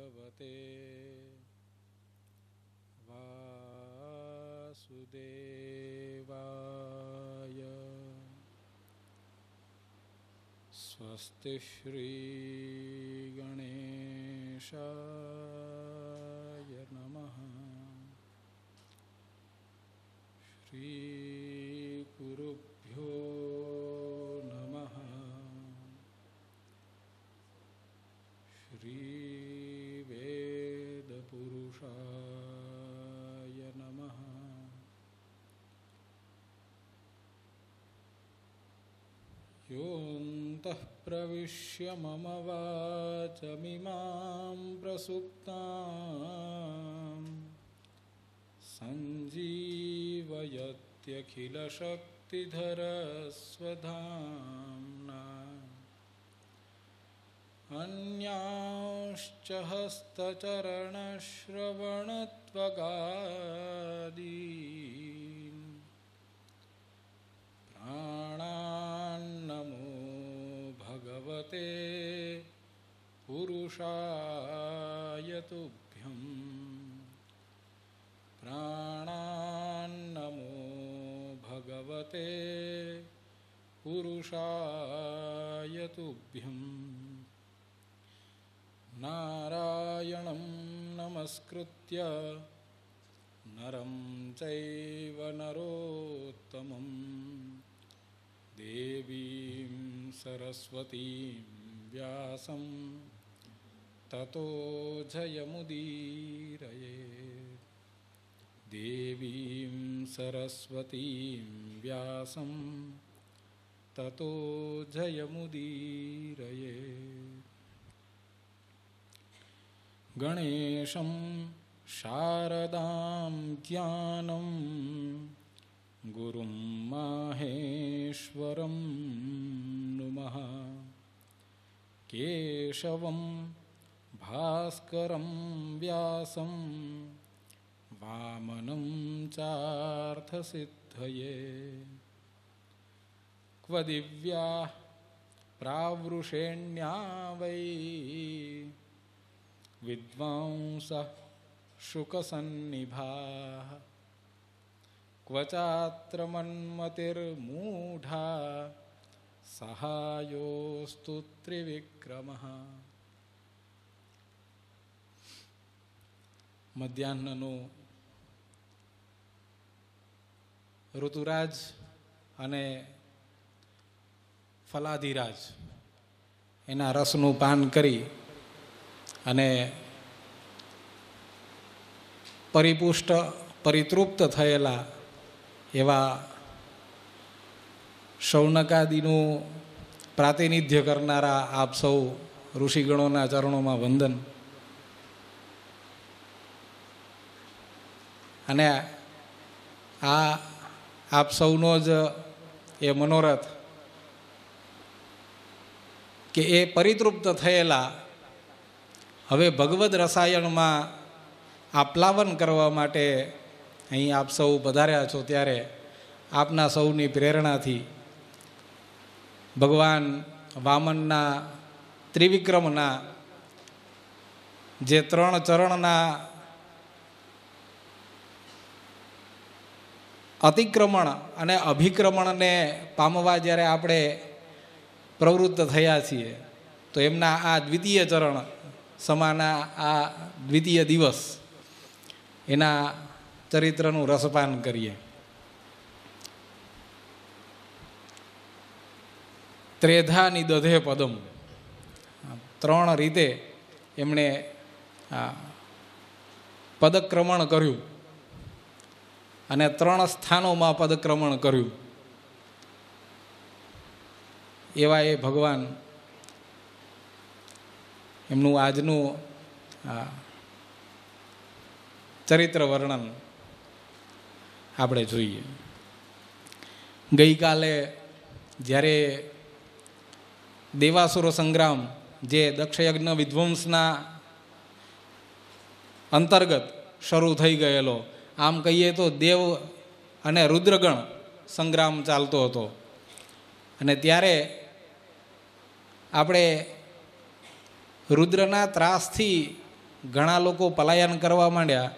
भगवते वासुदेवाय। स्वस्ति श्री गणेशाय नमः। श्री गुरुभ्यो नमः। श्री वेदपुरुषाय नमः। योऽन्तः प्रविश्य मम वाचमिमां प्रसुप्तां सञ्जीवयत्यखिलशक्तिधरस्वधाम्ना। अन्यांश्च हस्तचरणश्रवणत्वगादीन् प्राणान्नमो भगवते पुरुषाय तुभ्यं। प्राणान्नमो भगवते पुरुषाय तुभ्यं। नारायणं नमस्कृत्य नरं चैव नरोत्तमं देवीं सरस्वतीं व्यासं ततो जयमुदीरयेत्। देवीं सरस्वतीं व्यासं ततो जयमुदीरयेत्। गणेशं शारदां ज्ञानं गुरुं माहेश्वरं नुमः। केशवं भास्करं व्यासं वामनं चार्थसिद्धये। क्व दिव्या प्रावृषेण्या वै विद्वांसः शुकसन्निभाः। क्व चात्र मन्मतिर्मूढा सहायोस्तु त्रिविक्रमः। મધ્યાહ્નનું ઋતુરાજ અને ફલાધિરાજ એના રસનું પાન કરી અને પરિપુષ્ટ પરિતૃપ્ત થયેલા એવા શૌનકાદિનું પ્રાતિનિધ્ય કરનારા આપ સૌ ઋષિગણોના ચરણોમાં વંદન. અને આ આપ સૌનો જ એ મનોરથ કે એ પરિતૃપ્ત થયેલા હવે ભગવદ રસાયણમાં આપ્લાવન કરવા માટે અહીં આપ સૌ પધાર્યા છો, ત્યારે આપના સૌની પ્રેરણાથી ભગવાન વામનના ત્રિવિક્રમના જે 3 ચરણના અતિક્રમણ અને અભિક્રમણને પામવા જ્યારે આપણે પ્રવૃત્ત થયા છીએ, તો એમના આ દ્વિતીય ચરણ સમાના આ દ્વિતીય દિવસ એના ચરિત્રનું રસપાન કરીએ. ત્રેધાની દધે પદમ, 3 રીતે એમણે પદક્રમણ કર્યું અને 3 સ્થાનોમાં પદક્રમણ કર્યું. એવા એ ભગવાન એમનું આજનું ચરિત્ર વર્ણન આપણે જોઈએ. ગઈકાલે જ્યારે દેવાસુર સંગ્રામ જે દક્ષયજ્ઞ વિધ્વંસના અંતર્ગત શરૂ થઈ ગયેલો, આમ કહીએ તો દેવ અને રુદ્રગણ સંગ્રામ ચાલતો હતો, અને ત્યારે આપણે રુદ્રના ત્રાસથી ઘણા લોકો પલાયન કરવા માંડ્યા,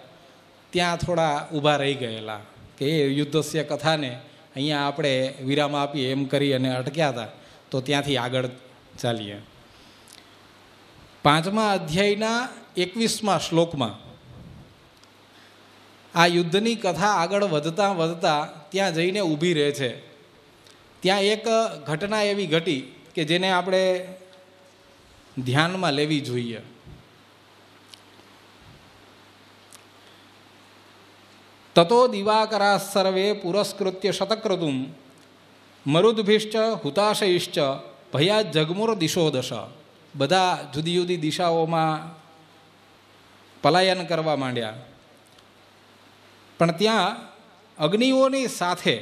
ત્યાં થોડા ઊભા રહી ગયેલા કે એ યુદ્ધસ્ય કથાને અહીંયા આપણે વિરામ આપીએ એમ કરી અને અટક્યા હતા, તો ત્યાંથી આગળ ચાલીએ. 5મા અધ્યાયના 21મા શ્લોકમાં આ યુદ્ધની કથા આગળ વધતા વધતા ત્યાં જઈને ઊભી રહે છે. ત્યાં એક ઘટના એવી ઘટી કે જેને આપણે ધ્યાનમાં લેવી જોઈએ. તતો દિવાકરા સર્વે પુરસ્કૃત્ય શતક્રતુમ મરુદ્ભિશ્ચ હુતાશયશ્ચ ભયા જગમુર દિશો દશ. બધા જુદી જુદી દિશાઓમાં પલાયન કરવા માંડ્યા. પણ ત્યાં અગ્નિઓની સાથે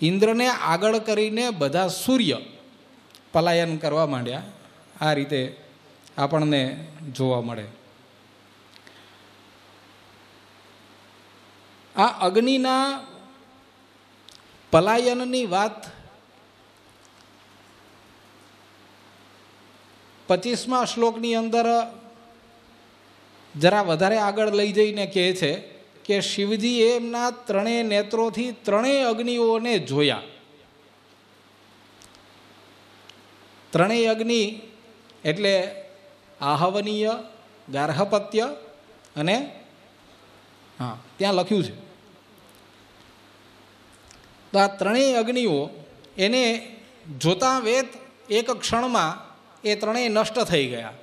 ઇન્દ્રને આગળ કરીને બધા સૂર્ય પલાયન કરવા માંડ્યા. આ રીતે આપણને જોવા મળે. આ અગ્નિના પલાયનની વાત 25મા શ્લોકની અંદર જરા વધારે આગળ લઈ જઈને કહે છે કે શિવજીએ એમના 3 નેત્રોથી 3 અગ્નિઓને જોયા. 3 અગ્નિ એટલે આહવનીય, ગાર્હપત્ય અને ત્યાં લખ્યું છે. તો આ 3 અગ્નિઓ એને જોતા વેત એક ક્ષણમાં એ 3 નષ્ટ થઈ ગયા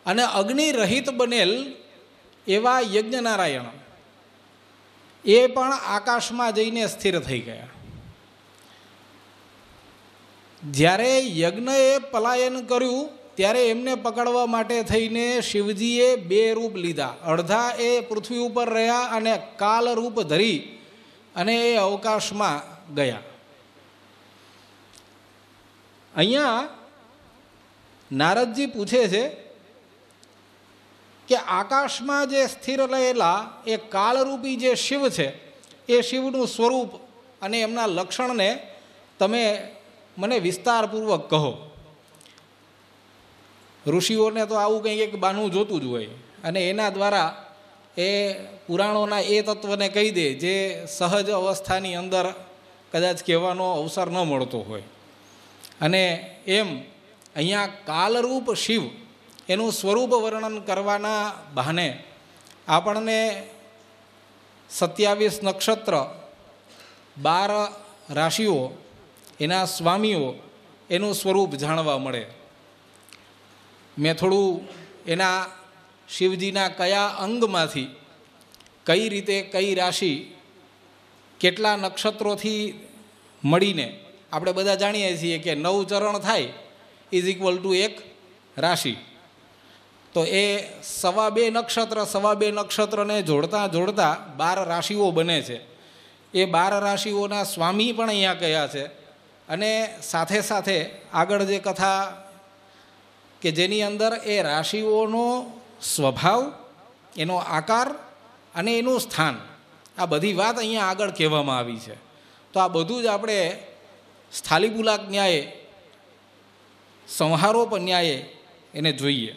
અને અગ્નિ રહિત બનેલ એવા યજ્ઞનારાયણ એ પણ આકાશમાં જઈને સ્થિર થઈ ગયા. જ્યારે યજ્ઞએ પલાયન કર્યું ત્યારે એમને પકડવા માટે થઈને શિવજીએ 2 રૂપ લીધા. અડધા એ પૃથ્વી ઉપર રહ્યા અને કાલ રૂપ ધરી અને એ અવકાશમાં ગયા. અહીંયા નારદજી પૂછે છે કે આકાશમાં જે સ્થિર રહેલા એ કાળરૂપી જે શિવ છે એ શિવનું સ્વરૂપ અને એમના લક્ષણને તમે મને વિસ્તારપૂર્વક કહો. ઋષિઓને તો આવું કંઈક એક બાનું જોતું જ હોય અને એના દ્વારા એ પુરાણોના એ તત્વને કહી દે જે સહજ અવસ્થાની અંદર કદાચ કહેવાનો અવસર ન મળતો હોય. અને એમ અહીંયા કાલરૂપ શિવ એનું સ્વરૂપ વર્ણન કરવાના બહાને આપણને 27 નક્ષત્ર, 12 રાશિઓ, એના સ્વામીઓ, એનું સ્વરૂપ જાણવા મળે. મેં થોડું એના શિવજીના કયા અંગમાંથી કઈ રીતે કઈ રાશિ કેટલા નક્ષત્રોથી મળીને આપણે બધા જાણીએ છીએ કે 9 ચરણ થાય ઇઝ ઇક્વલ ટુ 1 રાશિ. તો એ 2.25 નક્ષત્ર 2.25 નક્ષત્રને જોડતા જોડતા 12 રાશિઓ બને છે. એ 12 રાશિઓના સ્વામી પણ અહીંયા કયા છે. અને સાથે સાથે આગળ જે કથા કે જેની અંદર એ રાશિઓનો સ્વભાવ, એનો આકાર અને એનું સ્થાન, આ બધી વાત અહીંયા આગળ કહેવામાં આવી છે. તો આ બધું જ આપણે સ્થાલીપુલાક ન્યાયે, સંહારોપ ન્યાયે એને જોઈએ.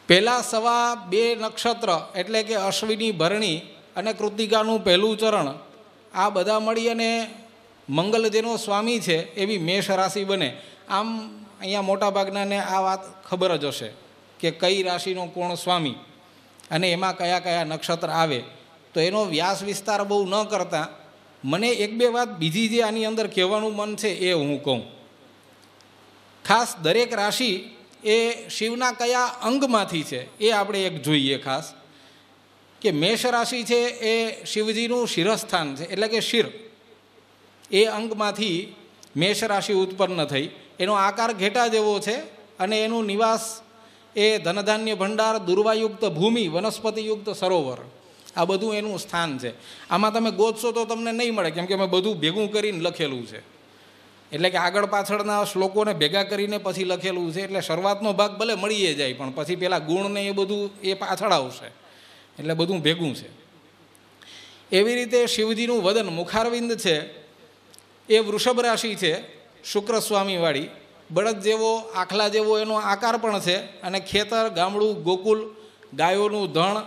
પહેલાં 2.25 નક્ષત્ર એટલે કે અશ્વિની, ભરણી અને કૃતિકાનું પહેલું ચરણ, આ બધા મળી અને મંગલ જેનો સ્વામી છે એવી મેષ રાશિ બને. આમ અહીંયા મોટાભાગનાને આ વાત ખબર જ હશે કે કઈ રાશિનો કોણ સ્વામી અને એમાં કયા કયા નક્ષત્ર આવે. તો એનો વ્યાસ વિસ્તાર બહુ ન કરતા મને 1-2 વાત બીજી જે આની અંદર કહેવાનું મન છે એ હું કહું. ખાસ દરેક રાશિ એ શિવના કયા અંગમાંથી છે એ આપણે એક જોઈએ. ખાસ કે મેષ રાશિ છે એ શિવજીનું શિરસ્થાન છે, એટલે કે શિર, એ અંગમાંથી મેષ રાશિ ઉત્પન્ન થઈ. એનો આકાર ઘેટા જેવો છે અને એનું નિવાસ એ ધનધાન્ય ભંડાર, દુર્વાયુક્ત ભૂમિ, વનસ્પતિયુક્ત સરોવર, આ બધું એનું સ્થાન છે. આમાં તમે ગોતશો તો તમને નહીં મળે, કેમ કે મેં બધું ભેગું કરીને લખેલું છે. એટલે કે આગળ પાછળના શ્લોકોને ભેગા કરીને પછી લખેલું છે. એટલે શરૂઆતનો ભાગ ભલે મળીએ જાય પણ પછી પેલા ગુણને એ બધું એ પાછળ આવશે. એટલે બધું ભેગું છે. એવી રીતે શિવજીનું વદન મુખારવિંદ છે એ વૃષભ રાશિ છે, શુક્ર સ્વામીવાળી. બળદ જેવો, આખલા જેવો એનો આકાર પણ છે. અને ખેતર, ગામડું, ગોકુલ, ગાયોનું ધણ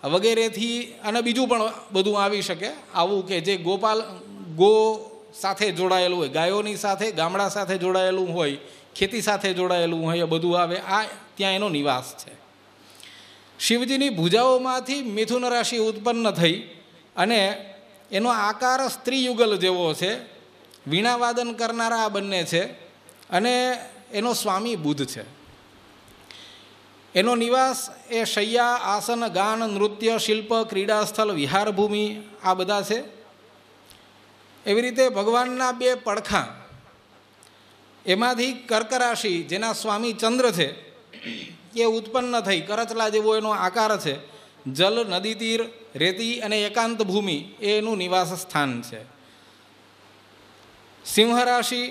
વગેરેથી અને બીજું પણ બધું આવી શકે. આવું કે જે ગો સાથે જોડાયેલું હોય, ગાયોની સાથે, ગામડા સાથે જોડાયેલું હોય, ખેતી સાથે જોડાયેલું હોય, એ બધું આવે. આ ત્યાં એનો નિવાસ છે. શિવજીની ભુજાઓમાંથી મિથુન રાશિ ઉત્પન્ન થઈ અને એનો આકાર સ્ત્રીયુગલ જેવો છે. વીણાવાદન કરનારા આ બંને છે અને એનો સ્વામી બુધ છે. એનો નિવાસ એ શૈયા, આસન, ગાન, નૃત્ય, શિલ્પ, ક્રીડાસ્થળ, વિહારભૂમિ આ બધા છે. એવી રીતે ભગવાનના બે પડખા, એમાંથી કર્ક રાશિ જેના સ્વામી ચંદ્ર છે એ ઉત્પન્ન થઈ. કરચલા જેવો એનો આકાર છે. જલ, નદી તીર, રેતી અને એકાંત ભૂમિ એ એનું નિવાસ સ્થાન છે. સિંહ રાશિ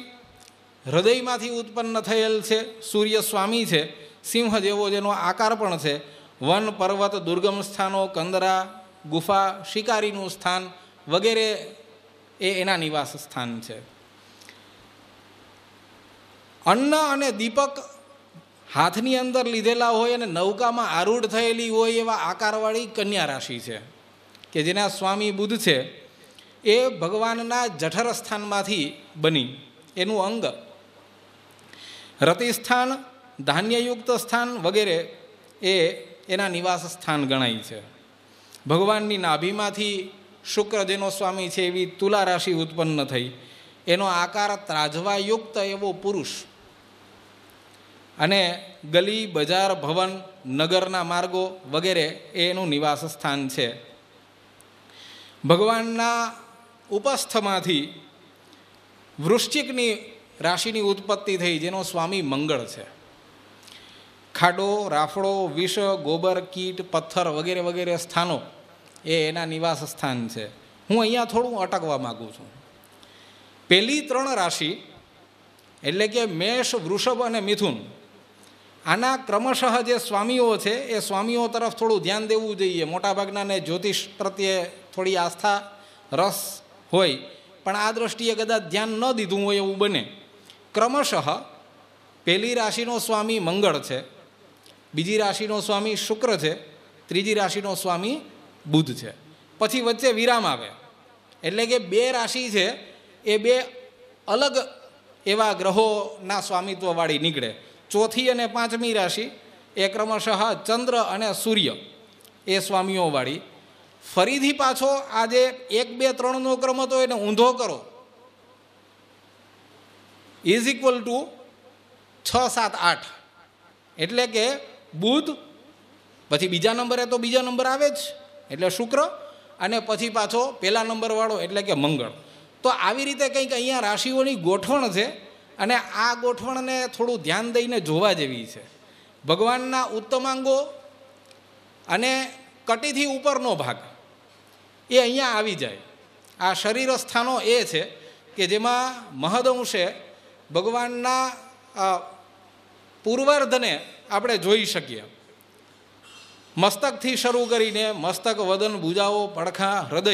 હૃદયમાંથી ઉત્પન્ન થયેલ છે. સૂર્ય સ્વામી છે. સિંહ જેવો જેનો આકાર પણ છે. વન, પર્વત, દુર્ગમ સ્થાનો, કંદરા, ગુફા, શિકારીનું સ્થાન વગેરે એ એના નિવાસ સ્થાન છે. અન્ન અને દીપક હાથની અંદર લીધેલા હોય અને નૌકામાં આરૂઢ થયેલી હોય એવા આકારવાળી કન્યા રાશિ છે કે જેના સ્વામી બુધ છે. એ ભગવાનના જઠર સ્થાનમાંથી બની એનું અંગ. રતિસ્થાન, ધાન્યયુક્ત સ્થાન વગેરે એ એના નિવાસ સ્થાન ગણાય છે. ભગવાનની નાભીમાંથી શુક્ર જેનો સ્વામી છે એવી તુલા રાશિ ઉત્પન્ન થઈ. એનો આકાર ત્રાજવાયુક્ત એવો પુરુષ. અને ગલી, બજાર, ભવન, નગરના માર્ગો વગેરે એ એનું નિવાસ સ્થાન છે. ભગવાનના ઉપસ્થમાંથી વૃશ્ચિકની રાશિની ઉત્પત્તિ થઈ જેનો સ્વામી મંગળ છે. ખાડો, રાફડો, વિષ, ગોબર, કીટ, પથ્થર વગેરે વગેરે સ્થાનો એ એના નિવાસ સ્થાન છે. હું અહીંયા થોડું અટકવા માગું છું. પહેલી ત્રણ રાશિ એટલે કે મેષ, વૃષભ અને મિથુન, આના ક્રમશઃ જે સ્વામીઓ છે એ સ્વામીઓ તરફ થોડું ધ્યાન દેવું જોઈએ. મોટાભાગનાને જ્યોતિષ પ્રત્યે થોડી આસ્થા, રસ હોય, પણ આ દ્રષ્ટિએ કદાચ ધ્યાન ન દીધું હોય એવું બને. ક્રમશઃ પહેલી રાશિનો સ્વામી મંગળ છે, બીજી રાશિનો સ્વામી શુક્ર છે, ત્રીજી રાશિનો સ્વામી બુધ છે. પછી વચ્ચે વિરામ આવે એટલે કે બે રાશિ છે એ બે અલગ એવા ગ્રહોના સ્વામિત્વવાળી નીકળે. ચોથી અને પાંચમી રાશિ એ ક્રમશઃ ચંદ્ર અને સૂર્ય એ સ્વામીઓવાળી. ફરીથી પાછો આજે 1, 2, 3નો ક્રમ હતો એને ઊંધો કરો ઇઝ ઇક્વલ ટુ 6, 7, 8 એટલે કે બુધ, પછી બીજા નંબરે તો બીજા નંબર આવે જ એટલે શુક્ર, અને પછી પાછો પહેલા નંબરવાળો એટલે કે મંગળ. તો આવી રીતે કંઈક અહીંયા રાશિઓની ગોઠવણ છે અને આ ગોઠવણને થોડું ધ્યાન દઈને જોવા જેવી છે. ભગવાનના ઉત્તમાંગો અને કટીથી ઉપરનો ભાગ એ અહીંયા આવી જાય. આ શરીર સ્થાનો એ છે કે જેમાં મહદઅંશે ભગવાનના પૂર્વાર્ધને આપણે જોઈ શકીએ. મસ્તકથી શરૂ કરીને મસ્તક, વદન, ભુજાઓ, પડખા, હૃદય,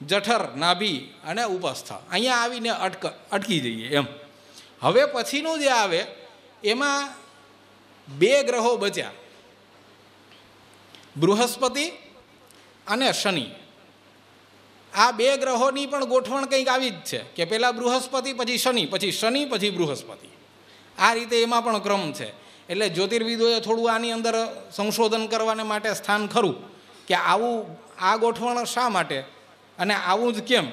જઠર, નાભી અને ઉપસ્થ અહીંયા આવીને અટકી જઈએ એમ. હવે પછીનું જે આવે એમાં બે ગ્રહો બચ્યા, બૃહસ્પતિ અને શનિ. આ બે ગ્રહોની પણ ગોઠવણ કંઈક આવી જ છે કે પહેલાં બૃહસ્પતિ, પછી શનિ, પછી શનિ, પછી બૃહસ્પતિ. આ રીતે એમાં પણ ક્રમ છે. એટલે જ્યોતિર્વિદોએ થોડું આની અંદર સંશોધન કરવાને માટે સ્થાન ખરું કે આવું આ ગોઠવણ શા માટે અને આવું જ કેમ.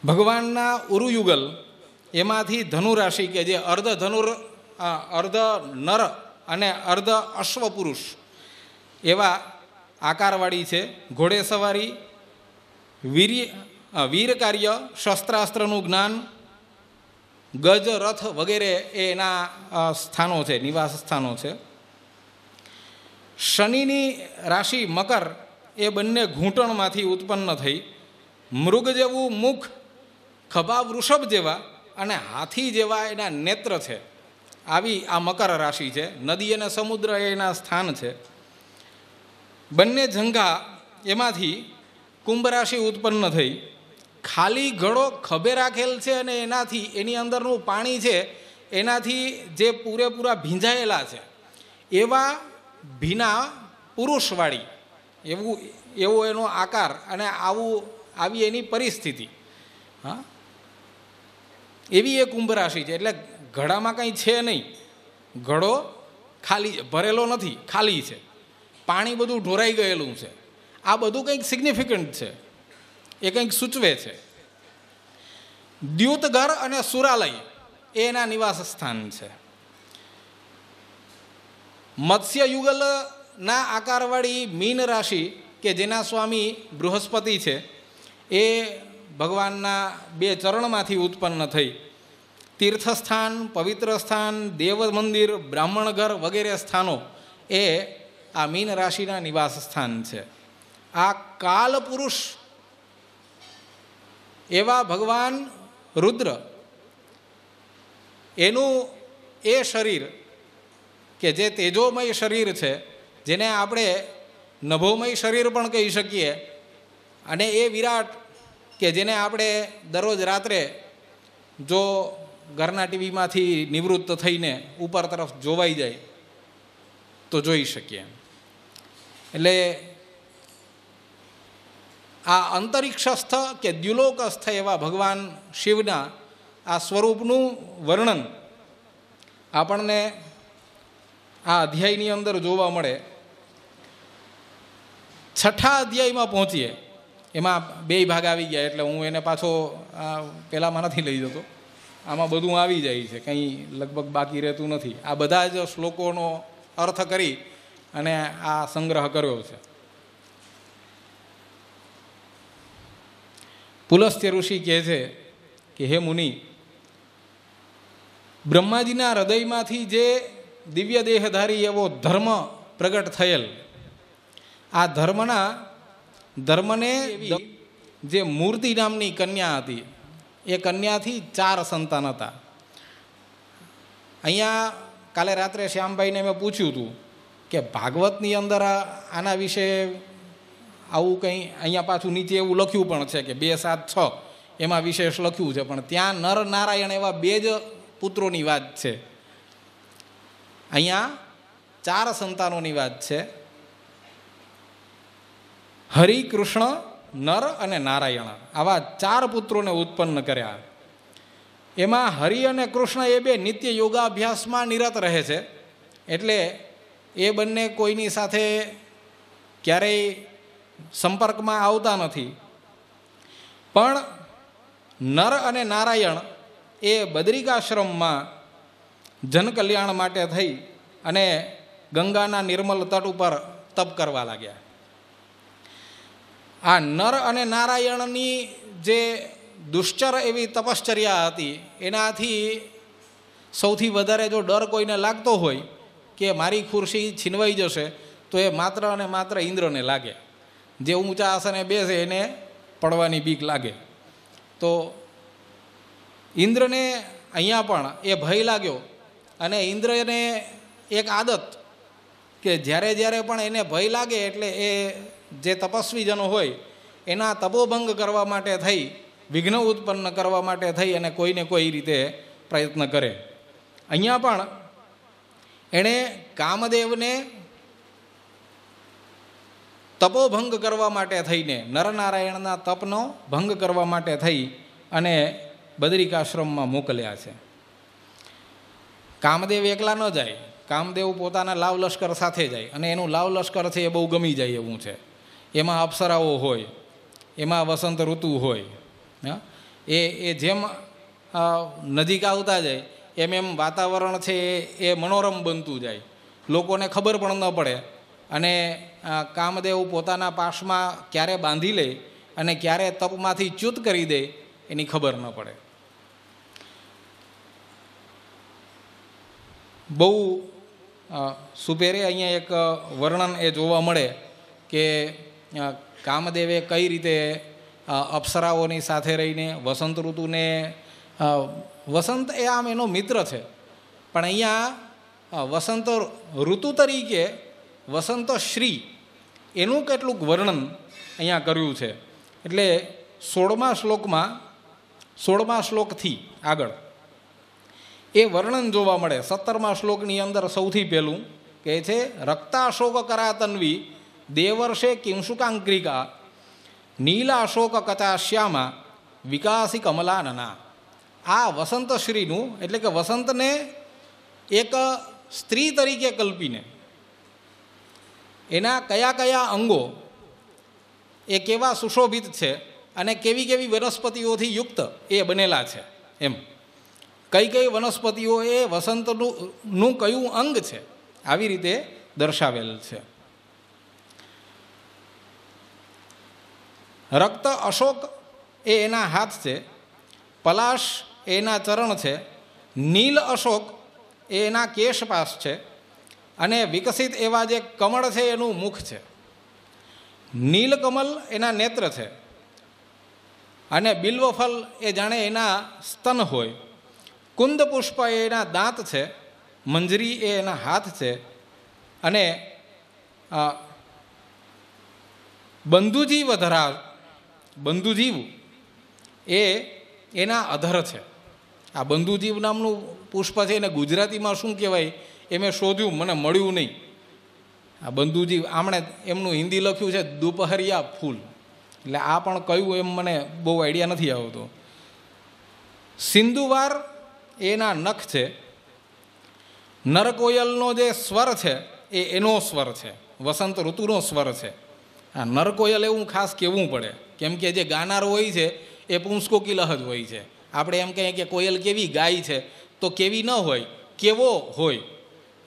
ભગવાનના ઉરુયુગલ એમાંથી ધનુ રાશિ કે જે અર્ધ નર અને અર્ધ અશ્વ પુરુષ એવા આકારવાળી છે. ઘોડે સવારી, વીર કાર્ય, શસ્ત્રાસ્ત્રનું જ્ઞાન, ગજ, રથ વગેરે એના સ્થાનો છે, નિવાસ સ્થાનો છે. શનિની રાશિ મકર એ બંને ઘૂંટણમાંથી ઉત્પન્ન થઈ. મૃગ જેવું મુખ, ખભા વૃષભ જેવા અને હાથી જેવા એના નેત્ર છે. આવી આ મકર રાશિ છે. નદી અને સમુદ્ર એના સ્થાન છે. બંને જંઘા એમાંથી કુંભ રાશિ ઉત્પન્ન થઈ. ખાલી ઘડો ખભે રાખેલ છે અને એનાથી એની અંદરનું પાણી છે એનાથી જે પૂરેપૂરા ભીંજાયેલા છે એવા ભીના પુરુષવાળી એવો એનો આકાર અને આવી એની પરિસ્થિતિ. હા, એવી એક કુંભ રાશિ છે. એટલે ઘડામાં કંઈ છે નહીં, ઘડો ખાલી ભરેલો નથી, ખાલી છે, પાણી બધું ઢોરાઈ ગયેલું છે. આ બધું કંઈક સિગ્નિફિકન્ટ છે, એ કંઈક સૂચવે છે. દ્યુતઘર અને સુરાલય એ એના નિવાસ સ્થાન છે. મત્સ્ય યુગલના આકારવાળી મીન રાશિ કે જેના સ્વામી બૃહસ્પતિ છે એ ભગવાનના 2 ચરણમાંથી ઉત્પન્ન થઈ. તીર્થસ્થાન, પવિત્ર સ્થાન, દેવ મંદિર, બ્રાહ્મણ ઘર વગેરે સ્થાનો એ આ મીન રાશિના નિવાસ સ્થાન છે. આ કાલ પુરુષ એવા ભગવાન રુદ્ર, એનું એ શરીર કે જે તેજોમય શરીર છે, જેને આપણે નભોમય શરીર પણ કહી શકીએ, અને એ વિરાટ કે જેને આપણે દરરોજ રાત્રે જો ઘરના ટીવીમાંથી નિવૃત્ત થઈને ઉપર તરફ જોવાઈ જાય તો જોઈ શકીએ. એટલે આ અંતરિક્ષસ્થ કે દ્યુલોકસ્થ એવા ભગવાન શિવના આ સ્વરૂપનું વર્ણન આપણને આ અધ્યાયની અંદર જોવા મળે. 6ઠા અધ્યાયમાં પહોંચીએ, એમાં 2 ભાગ આવી ગયા, એટલે હું એને પાછો પહેલાંમાં નથી લઈ જતો. આમાં બધું આવી જાય છે, કંઈ લગભગ બાકી રહેતું નથી. આ બધા જ શ્લોકોનો અર્થ કરી અને આ સંગ્રહ કર્યો છે. પુલસ્ત્ય ઋષિ કહે છે કે હે મુનિ, બ્રહ્માજીના હૃદયમાંથી જે દિવ્ય દેહધારી એવો ધર્મ પ્રગટ થયેલ, આ ધર્મને જે મૂર્તિ નામની કન્યા હતી, એ કન્યાથી 4 સંતાન હતા. અહીંયા કાલે રાત્રે શ્યામભાઈને મેં પૂછ્યું હતું કે ભાગવતની અંદર આના વિશે આવું કંઈ, અહીંયા પાછું નીચે એવું લખ્યું પણ છે કે 2, 7, 6 એમાં વિશેષ લખ્યું છે, પણ ત્યાં નર નારાયણ એવા 2 જ પુત્રોની વાત છે. અહીંયા 4 સંતાનોની વાત છે. હરિ, કૃષ્ણ, નર અને નારાયણ, આવા 4 પુત્રોને ઉત્પન્ન કર્યા. એમાં હરિ અને કૃષ્ણ એ 2 નિત્ય યોગાભ્યાસમાં નિરત રહે છે, એટલે એ બંને કોઈની સાથે ક્યારેય સંપર્કમાં આવતા નથી. પણ નર અને નારાયણ એ બદ્રિકાશ્રમમાં જનકલ્યાણ માટે થઈ અને ગંગાના નિર્મલ તટ ઉપર તપ કરવા લાગ્યા. આ નર અને નારાયણની જે દુશ્ચર એવી તપશ્ચર્યા હતી, એનાથી સૌથી વધારે જો ડર કોઈને લાગતો હોય કે મારી ખુરશી છીનવાઈ જશે, તો એ માત્ર અને માત્ર ઇન્દ્રને લાગે. જે ઊંચા આસને બેસે એને પડવાની બીક લાગે. તો ઇન્દ્રને અહીંયા પણ એ ભય લાગ્યો, અને ઇન્દ્રને એક આદત કે જ્યારે પણ એને ભય લાગે એટલે એ જે તપસ્વીજનો હોય એના તપોભંગ કરવા માટે થઈ, વિઘ્ન ઉત્પન્ન કરવા માટે થઈ અને કોઈને કોઈ રીતે પ્રયત્ન કરે. અહીંયા પણ એણે કામદેવને તપોભંગ કરવા માટે થઈને, નરનારાયણના તપનો ભંગ કરવા માટે થઈ અને બદ્રિકાશ્રમમાં મોકલ્યા છે. કામદેવ એકલા ન જાય, કામદેવ પોતાના લાવ લશ્કર સાથે જાય, અને એનું લાવ લશ્કર છે એ બહુ ગમી જાય એવું છે. એમાં અપ્સરાઓ હોય, એમાં વસંત ઋતુ હોય. એ જેમ નજીક આવતા જાય એમ વાતાવરણ છે એ મનોરમ બનતું જાય, લોકોને ખબર પણ ન પડે. અને કામદેવ પોતાના પાશમાં ક્યારે બાંધી લે અને ક્યારે તપમાંથી ચ્યુત કરી દે એની ખબર ન પડે. બહુ સુપેરે અહીંયા એક વર્ણન એ જોવા મળે કે કામદેવે કઈ રીતે અપ્સરાઓની સાથે રહીને વસંત ઋતુને, વસંત એ આમ એનો મિત્ર છે, પણ અહીંયા વસંત ઋતુ તરીકે વસંત શ્રી એનું કેટલુંક વર્ણન અહીંયા કર્યું છે. એટલે 16મા શ્લોકથી આગળ એ વર્ણન જોવા મળે. 17મા શ્લોકની અંદર સૌથી પહેલું કહે છે, રક્તાશોક કરાતન્વી દેવર્ષે કિંશુકાંક્રિકા નીલાશોક કચાશ્યામા વિકાસી કમલાનના. આ વસંતશ્રીનું એટલે કે વસંતને એક સ્ત્રી તરીકે કલ્પીને એના કયા કયા અંગો એ કેવા સુશોભિત છે અને કેવી કેવી વનસ્પતિઓથી યુક્ત એ બનેલા છે, એમ કઈ કઈ વનસ્પતિઓ એ વસંતનું કયું અંગ છે, આવી રીતે દર્શાવેલ છે. રક્ત અશોક એ એના હાથ છે, પલાશ એ એના ચરણ છે, નીલ અશોક એ એના કેશપાશ છે, અને વિકસિત એવા જે કમળ છે એનું મુખ છે. નીલકમલ એના નેત્ર છે, અને બિલ્વફલ એ જાણે એના સ્તન હોય. કુંદ પુષ્પ એ એના દાંત છે, મંજરી એ એના હાથ છે, અને બંધુજીવ એ એના અધર છે. આ બંધુજીવ નામનું પુષ્પ છે એને ગુજરાતીમાં શું કહેવાય એ મેં શોધ્યું, મને મળ્યું નહીં. આ બંધુજીવ આમણે એમનું હિન્દી લખ્યું છે દુપહરિયા ફૂલ, એટલે આ પણ કયું એમ મને બહુ આઈડિયા નથી આવતો. સિંધુવાર એના નખ છે. નરકોયલનો જે સ્વર છે એ એનો સ્વર છે, વસંત ઋતુનો સ્વર છે. આ નરકોયલ એવું ખાસ કહેવું પડે, કેમ કે જે ગાનાર હોય છે એ પુંસકોકિલહ જ હોય છે. આપણે એમ કહીએ કે કોયલ કેવી ગાય છે, તો કેવી ન હોય, કેવો હોય,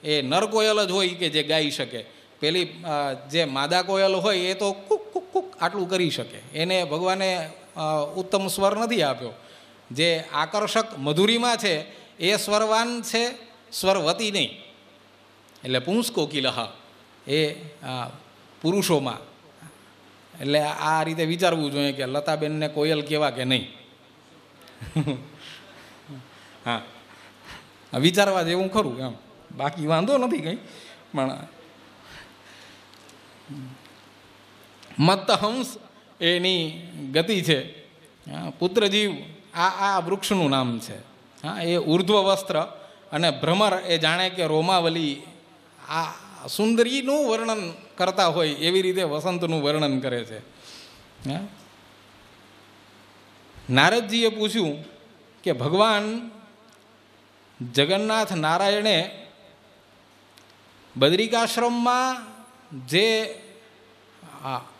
એ નરકોયલ જ હોય કે જે ગાઈ શકે. પેલી જે માદા કોયલ હોય એ તો કુક કુક કુક આટલું કરી શકે, એને ભગવાને ઉત્તમ સ્વર નથી આપ્યો. જે આકર્ષક મધુરીમાં છે એ સ્વરવાન છે, સ્વરવતી નહીં. એટલે પુંસકોકિલહ એ પુરુષોમાં. એટલે આ રીતે વિચારવું જોઈએ કે લતાબેનને કોયલ કેવા કે નહીં. હા, વિચારવા જેવું ખરું એમ, બાકી વાંધો નથી કંઈ. પણ મત્તહંસ એની ગતિ છે. પુત્રજીવ આ વૃક્ષનું નામ છે. હા, એ ઉર્ધ્વ વસ્ત્ર અને ભ્રમર એ જાણે કે રોમાવલી આ સુંદરીનું વર્ણન કરતા હોય એવી રીતે વસંતનું વર્ણન કરે છે. નારદજીએ પૂછ્યું કે ભગવાન જગન્નાથ નારાયણે બદ્રિકાશ્રમમાં જે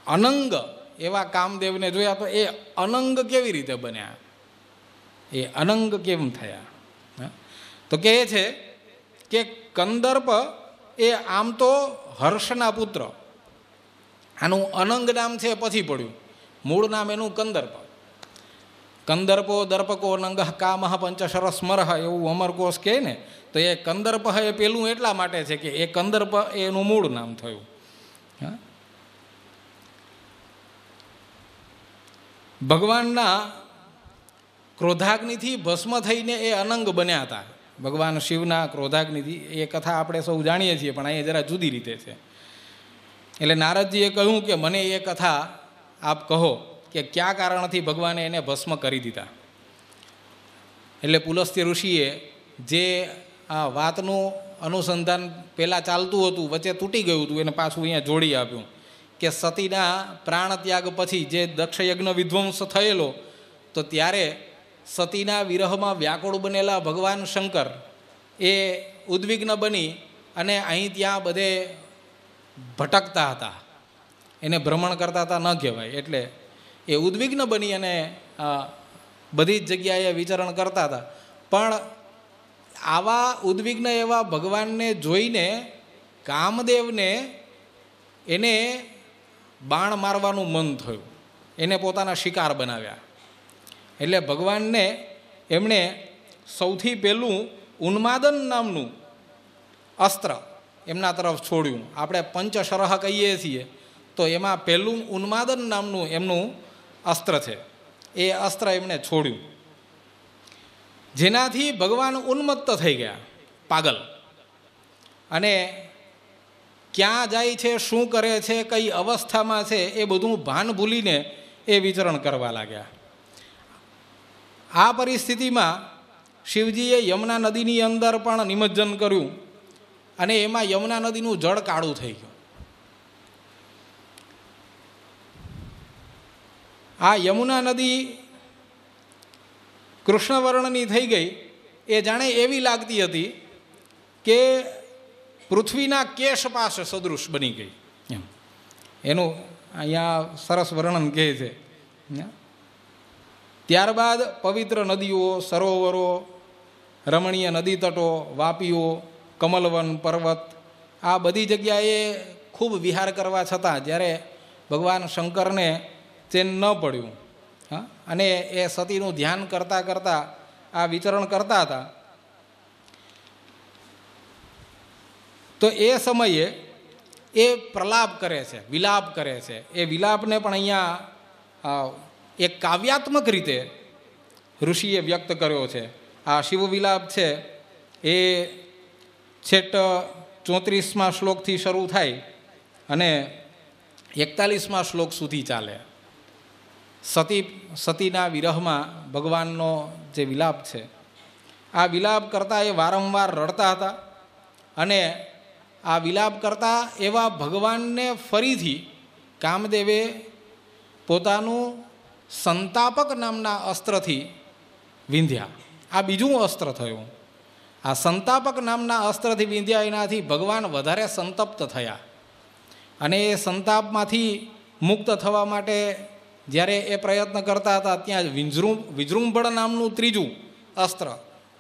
અનંગ એવા કામદેવને જોયા, તો એ અનંગ કેવી રીતે બન્યા, એ અનંગ કેમ થયા? તો કહે છે કે કંદર્પ એ આમ તો હર્ષના પુત્ર, આનું અનંગ નામ છે પછી પડ્યું, મૂળ નામ એનું કંદર્પ. કંદર્પો દર્પકો નંગ કામહ પંચશર સ્મરહ એવું અમરકોશ કહે ને, તો એ કંદર્પ એ પેલું એટલા માટે છે કે એ કંદર્પ એનું મૂળ નામ થયું. ભગવાનના ક્રોધાગ્નિથી ભસ્મ થઈને એ અનંગ બન્યા હતા. ભગવાન શિવના ક્રોધાગ્નિથી એ કથા આપણે સૌ જાણીએ છીએ, પણ અહીંયા જરા જુદી રીતે છે. એટલે નારદજીએ કહ્યું કે મને એ કથા આપ કહો કે કયા કારણથી ભગવાને એને ભસ્મ કરી દીધા. એટલે પુલસ્ત્ય ઋષિએ જે આ વાતનું અનુસંધાન પહેલાં ચાલતું હતું, વચ્ચે તૂટી ગયું હતું, એને પાછું અહીંયા જોડી આપ્યું કે સતીના પ્રાણ ત્યાગ પછી જે દક્ષયજ્ઞ વિધ્વંસ થયેલો, તો ત્યારે સતીના વિરહમાં વ્યાકુળ બનેલા ભગવાન શંકર એ ઉદ્વિગ્ન બની અને અહીં ત્યાં બધે ભટકતા હતા, એને ભ્રમણ કરતા હતા ન કહેવાય. એટલે એ ઉદ્વિગ્ન બની અને બધી જ જગ્યાએ વિચરણ કરતા હતા. પણ આવા ઉદ્વિગ્ન એવા ભગવાનને જોઈને કામદેવને એને બાણ મારવાનું મન થયું, એને પોતાના શિકાર બનાવ્યા. એટલે ભગવાનને એમણે સૌથી પહેલું ઉન્માદન નામનું અસ્ત્ર એમના તરફ છોડ્યું. આપણે પંચશરહ કહીએ છીએ, તો એમાં પહેલું ઉન્માદન નામનું એમનું અસ્ત્ર છે. એ અસ્ત્ર એમણે છોડ્યું, જેનાથી ભગવાન ઉન્મત્ત થઈ ગયા, પાગલ. અને ક્યાં જાય છે, શું કરે છે, કઈ અવસ્થામાં છે, એ બધું ભાન ભૂલીને એ વિચરણ કરવા લાગ્યા. આ પરિસ્થિતિમાં શિવજીએ યમુના નદીની અંદર પણ નિમજ્જન કર્યું અને એમાં યમુના નદીનું જળ કાળું થઈ ગયું. આ યમુના નદી કૃષ્ણવર્ણની થઈ ગઈ. એ જાણે એવી લાગતી હતી કે પૃથ્વીના કેશ પાસે સદૃશ બની ગઈ. એનું અહીંયા સરસ વર્ણન કહે છે. ત્યારબાદ પવિત્ર નદીઓ, સરોવરો, રમણીય નદી તટો, વાપીઓ, કમલવન પર્વત, આ બધી જગ્યાએ ખૂબ વિહાર કરવા છતાં જ્યારે ભગવાન શંકરને ચેન ન પડ્યું અને એ સતીનું ધ્યાન કરતાં કરતાં આ વિચરણ કરતા હતા, તો એ સમયે એ પ્રલાપ કરે છે, વિલાપ કરે છે. એ વિલાપને પણ અહીંયા એક કાવ્યાત્મક રીતે ઋષિએ વ્યક્ત કર્યો છે. આ શિવ વિલાપ છે એ છેટ 34મા શ્લોકથી શરૂ થાય અને 41મા શ્લોક સુધી ચાલે. સતીના વિરહમાં ભગવાનનો જે વિલાપ છે, આ વિલાપ કરતાં એ વારંવાર રડતા હતા અને આ વિલાપ કરતાં એવા ભગવાનને ફરીથી કામદેવે પોતાનું સંતાપક નામના અસ્ત્રથી વિંધ્યા. આ બીજું અસ્ત્ર થયું. આ સંતાપક નામના અસ્ત્રથી વિંધ્યા, એનાથી ભગવાન વધારે સંતપ્ત થયા અને એ સંતાપમાંથી મુક્ત થવા માટે જ્યારે એ પ્રયત્ન કરતા હતા ત્યાં વિજૃંભણ નામનું ત્રીજું અસ્ત્ર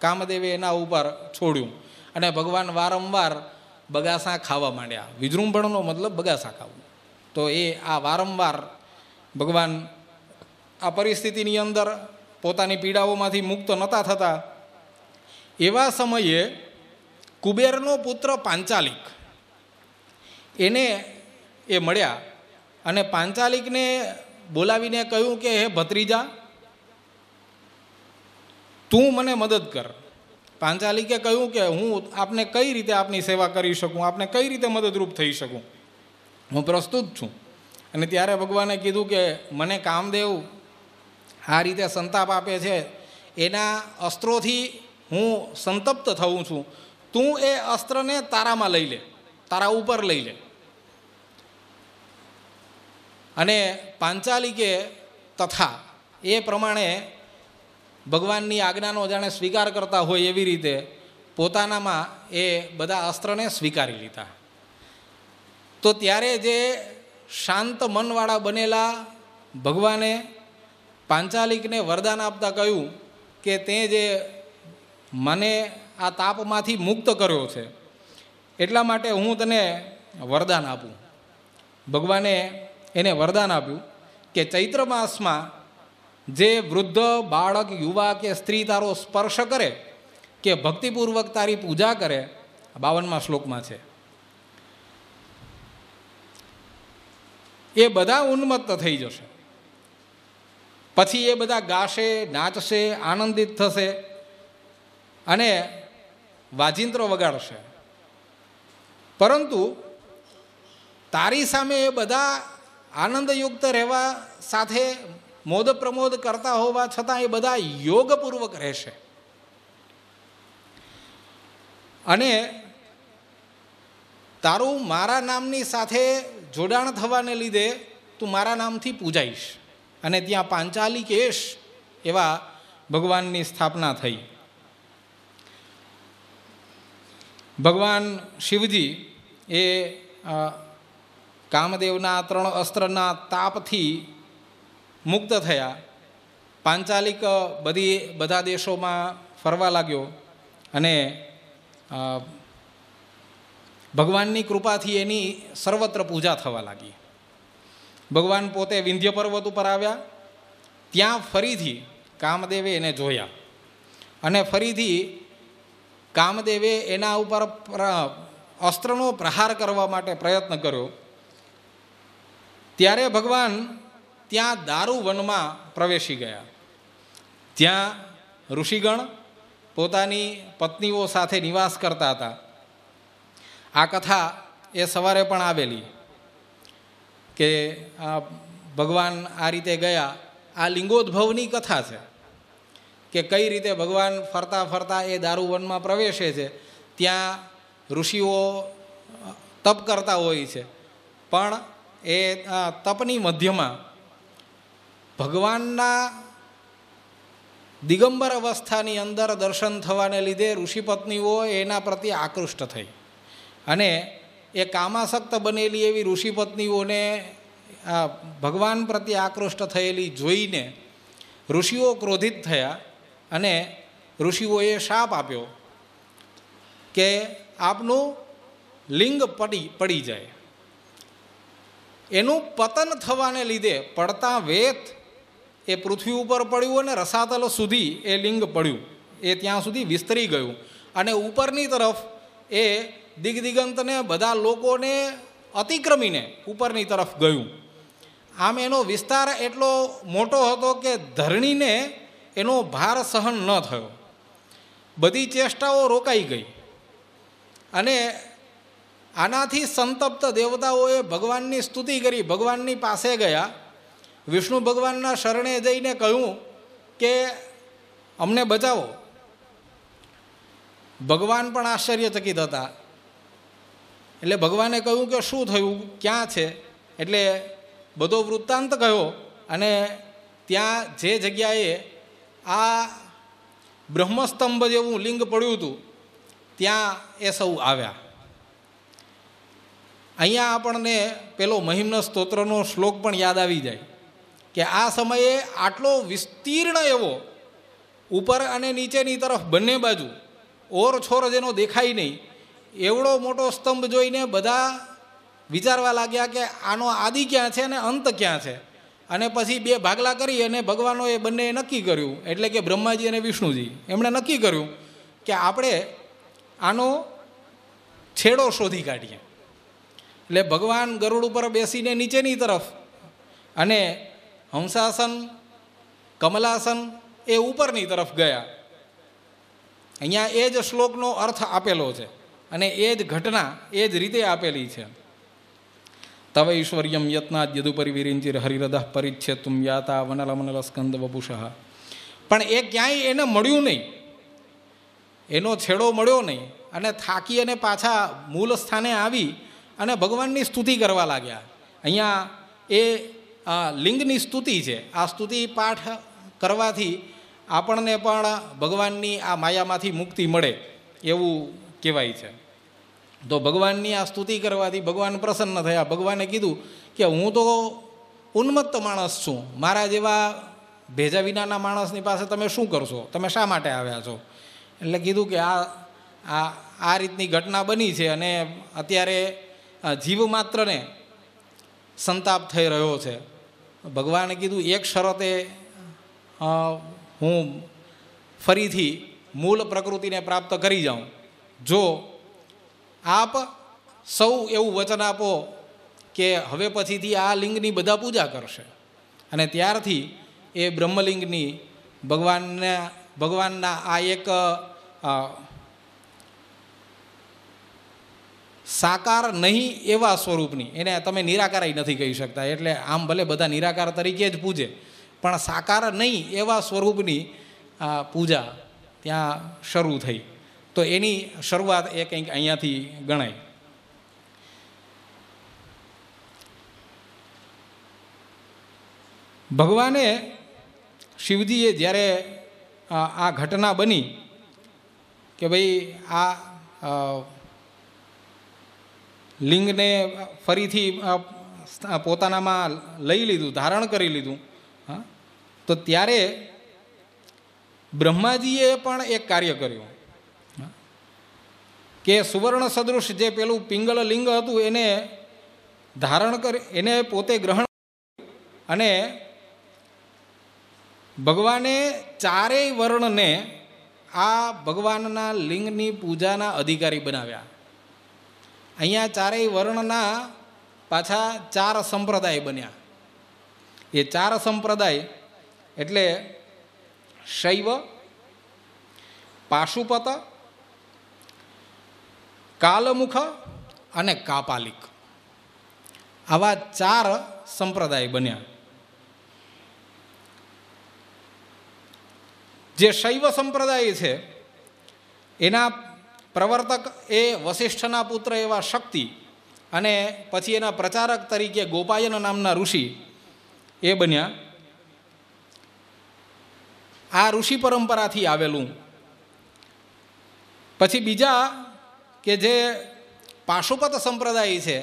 કામદેવે એના ઉપર છોડ્યું અને ભગવાન વારંવાર બગાસા ખાવા માંડ્યા. વિજૃંભણનો મતલબ બગાસા ખાવું. તો એ આ વારંવાર ભગવાન આ પરિસ્થિતિની અંદર પોતાની પીડાઓમાંથી મુક્ત નહોતા થતા. એવા સમયે કુબેરનો પુત્ર પાંચાલિક એને એ મળ્યા અને પાંચાલિકને બોલાવીને કહ્યું કે હે ભત્રીજા, તું મને મદદ કર. પાંચાલિકે કહ્યું કે હું આપને કઈ રીતે આપની સેવા કરી શકું, આપને કઈ રીતે મદદરૂપ થઈ શકું, હું પ્રસ્તુત છું. અને ત્યારે ભગવાને કીધું કે મને કામદેવ આ રીતે સંતાપ આપે છે, એના અસ્ત્રોથી હું સંતપ્ત થઉં છું. તું એ અસ્ત્રને તારામાં લઈ લે, તારા ઉપર લઈ લે. અને પાંચાલિકે તથા એ પ્રમાણે ભગવાનની આજ્ઞાનો જાણે સ્વીકાર કરતા હોય એવી રીતે પોતાનામાં એ બધા અસ્ત્રને સ્વીકારી લીધા. તો ત્યારે જે શાંત મનવાળા બનેલા ભગવાને પાંચાલિકને વરદાન આપતા કહ્યું કે તે જે મને આ તાપમાંથી મુક્ત કર્યો છે એટલા માટે હું તને વરદાન આપું. ભગવાને એને વરદાન આપ્યું કે ચૈત્ર માસમાં જે વૃદ્ધ, બાળક, યુવા કે સ્ત્રી તારો સ્પર્શ કરે કે ભક્તિપૂર્વક તારી પૂજા કરે, 52મા શ્લોકમાં છે, એ બધા ઉન્મત્ત થઈ જશે. પછી એ બધા ગાશે, નાચશે, આનંદિત થશે અને વાજિંત્રો વગાડશે. પરંતુ તારી સામે એ બધા આનંદયુક્ત રહેવા સાથે મોદ પ્રમોદ કરતા હોવા છતાં એ બધા યોગપૂર્વક રહેશે અને તારું મારા નામની સાથે જોડાણ થવાને લીધે તું મારા નામથી પૂજાઈશ. અને ત્યાં પાંચાલિકેશ એવા ભગવાનની સ્થાપના થઈ. ભગવાન શિવજી એ કામદેવના 3 અસ્ત્રના તાપથી મુક્ત થયા. પાંચાલિક બધા દેશોમાં ફરવા લાગ્યો અને ભગવાનની કૃપાથી એની સર્વત્ર પૂજા થવા લાગી. ભગવાન પોતે વિંધ્ય પર્વત ઉપર આવ્યા. ત્યાં ફરીથી કામદેવે એને જોયા અને ફરીથી કામદેવે એના ઉપર અસ્ત્રનો પ્રહાર કરવા માટે પ્રયત્ન કર્યો. ત્યારે ભગવાન ત્યાં દારૂવનમાં પ્રવેશી ગયા. જ્યાં ઋષિગણ પોતાની પત્નીઓ સાથે નિવાસ કરતા હતા. આ કથા એ સવારે પણ આવેલી કે ભગવાન આ રીતે ગયા. આ લિંગોદ્ભવની કથા છે કે કઈ રીતે ભગવાન ફરતા ફરતા એ દારૂવનમાં પ્રવેશે છે. ત્યાં ઋષિઓ તપ કરતા હોય છે, પણ એ તપની મધ્યમાં ભગવાનના દિગંબર અવસ્થાની અંદર દર્શન થવાને લીધે ઋષિપત્નીઓ એના પ્રત્યે આકૃષ્ટ થઈ અને એ કામાસક્ત બનેલી એવી ઋષિપત્નીઓને ભગવાન પ્રત્યે આકૃષ્ટ થયેલી જોઈને ઋષિઓ ક્રોધિત થયા અને ઋષિઓએ શાપ આપ્યો કે આપનું લિંગ પડી જાય. એનું પતન થવાને લીધે પડતા વેત એ પૃથ્વી ઉપર પડ્યું અને રસાતલ સુધી એ લિંગ પડ્યું, એ ત્યાં સુધી વિસ્તરી ગયું અને ઉપરની તરફ એ દિગદિગંતને બધા લોકોને અતિક્રમીને ઉપરની તરફ ગયું. આમ એનો વિસ્તાર એટલો મોટો હતો કે ધરણીને એનો ભાર સહન ન થયો. બધી ચેષ્ટાઓ રોકાઈ ગઈ અને આનાથી સંતપ્ત દેવતાઓએ ભગવાનની સ્તુતિ કરી, ભગવાનની પાસે ગયા. વિષ્ણુ ભગવાનના શરણે જઈને કહ્યું કે અમને બચાવો. ભગવાન પણ આશ્ચર્યચકિત હતા. એટલે ભગવાને કહ્યું કે શું થયું, ક્યાં છે? એટલે બધો વૃત્તાંત કહ્યો અને ત્યાં જે જગ્યાએ આ બ્રહ્મસ્તંભ જેવું લિંગ પડ્યું હતું ત્યાં એ સૌ આવ્યા. અહીંયા આપણને પેલો મહિમ્ન સ્તોત્રનો શ્લોક પણ યાદ આવી જાય કે આ સમયે આટલો વિસ્તીર્ણ એવો ઉપર અને નીચેની તરફ બંને બાજુ ઓર છોર જેનો દેખાય નહીં એવડો મોટો સ્તંભ જોઈને બધા વિચારવા લાગ્યા કે આનો આદિ ક્યાં છે અને અંત ક્યાં છે. અને પછી બે ભાગલા કરી અને ભગવાનોએ બંને નક્કી કર્યું, એટલે કે બ્રહ્માજી અને વિષ્ણુજી એમણે નક્કી કર્યું કે આપણે આનો છેડો શોધી કાઢીએ. એટલે ભગવાન ગરુડ ઉપર બેસીને નીચેની તરફ અને હંસાસન કમલાસન એ ઉપરની તરફ ગયા. અહીંયા એ જ શ્લોકનો અર્થ આપેલો છે અને એ જ ઘટના એ જ રીતે આપેલી છે. તવ ઐશ્વર્યમ યત્નાદ યદુપરી વિરિંચિર હરિરદઃ પરિચ્છેતુમ યાતા વનલમનલ સ્કંદ વપુષઃ. પણ એ ક્યાંય એને મળ્યું નહીં, એનો છેડો મળ્યો નહીં અને થાકી અને પાછા મૂળ સ્થાને આવી અને ભગવાનની સ્તુતિ કરવા લાગ્યા. અહીંયા એ લિંગની સ્તુતિ છે. આ સ્તુતિ પાઠ કરવાથી આપણને પણ ભગવાનની આ માયામાંથી મુક્તિ મળે એવું કહેવાય છે. તો ભગવાનની આ સ્તુતિ કરવાથી ભગવાન પ્રસન્ન થયા. ભગવાને કીધું કે હું તો ઉન્મત્ત માણસ છું, મારા જેવા ભેજા વિનાના માણસની પાસે તમે શું કરશો, તમે શા માટે આવ્યા છો? એટલે કીધું કે આ રીતની ઘટના બની છે અને અત્યારે જીવ માત્રને સંતાપ થઈ રહ્યો છે. ભગવાને કીધું એક શરતે હું ફરીથી મૂળ પ્રકૃતિને પ્રાપ્ત કરી જાઉં, જો આપ સૌ એવું વચન આપો કે હવે પછીથી આ લિંગની બધા પૂજા કરશે. અને ત્યારથી એ બ્રહ્મલિંગની ભગવાનના આ એક સાકાર નહીં એવા સ્વરૂપની, એને તમે નિરાકારય નથી કહી શકતા, એટલે આમ ભલે બધા નિરાકાર તરીકે જ પૂજે પણ સાકાર નહીં એવા સ્વરૂપની પૂજા ત્યાં શરૂ થઈ. તો એની શરૂઆત એ કંઈક અહીંયાથી ગણાય. ભગવાને શિવજીએ જ્યારે આ ઘટના બની કે ભાઈ આ લિંગને ફરીથી પોતાનામાં લઈ લીધું, ધારણ કરી લીધું, તો ત્યારે બ્રહ્માજીએ પણ એક કાર્ય કર્યું કે સુવર્ણ સદૃશ જે પેલું પિંગળ લિંગ હતું એને ધારણ કરી, એને પોતે ગ્રહણ અને ભગવાને ચારેય વર્ણને આ ભગવાનના લિંગની પૂજાના અધિકારી બનાવ્યા. અહીંયા ચારેય વર્ણના પાછા 4 સંપ્રદાય બન્યા. એ 4 સંપ્રદાય એટલે શૈવ, પાશુપત, કાલમુખ અને કાપાલિક, આવા 4 સંપ્રદાય બન્યા. જે શૈવ સંપ્રદાય છે એના પ્રવર્તક એ વસિષ્ઠના પુત્ર એવા શક્તિ અને પછી એના પ્રચારક તરીકે ગોપાયન નામના ઋષિ એ બન્યા. આ ઋષિ પરંપરાથી આવેલું. પછી બીજા કે જે પાશુપત સંપ્રદાય છે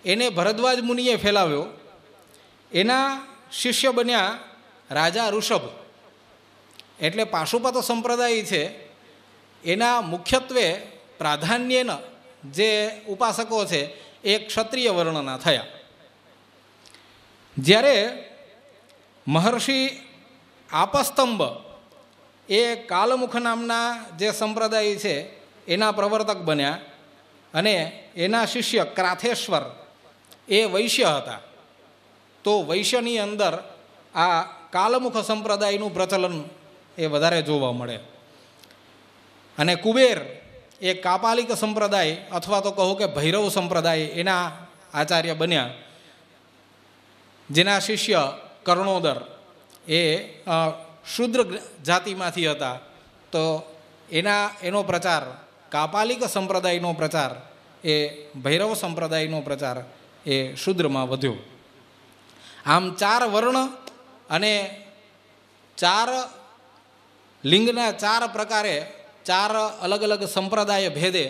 એને ભરદ્વાજ મુનિએ ફેલાવ્યો. એના શિષ્ય બન્યા રાજા ઋષભ. એટલે પાશુપત સંપ્રદાય છે એના મુખ્યત્વે પ્રાધાન્યના જે ઉપાસકો છે એ ક્ષત્રિય વર્ણના થયા. જ્યારે મહર્ષિ આપસ્તંભ એ કાલમુખ નામના જે સંપ્રદાય છે એના પ્રવર્તક બન્યા અને એના શિષ્ય ક્રાથેશ્વર એ વૈશ્ય હતા. તો વૈશ્યની અંદર આ કાલમુખ સંપ્રદાયનું પ્રચલન એ વધારે જોવા મળે. અને કુબેર એ કાપાલિક સંપ્રદાય અથવા તો કહો કે ભૈરવ સંપ્રદાય એના આચાર્ય બન્યા, જેના શિષ્ય કર્ણોદર એ શૂદ્ર જાતિમાંથી હતા. તો એનો પ્રચાર કાપાલિક સંપ્રદાયનો પ્રચાર એ ભૈરવ સંપ્રદાયનો પ્રચાર એ શૂદ્રમાં વધ્યો. આમ 4 વર્ણ અને 4 લિંગના 4 પ્રકારે 4 અલગ અલગ સંપ્રદાય ભેદે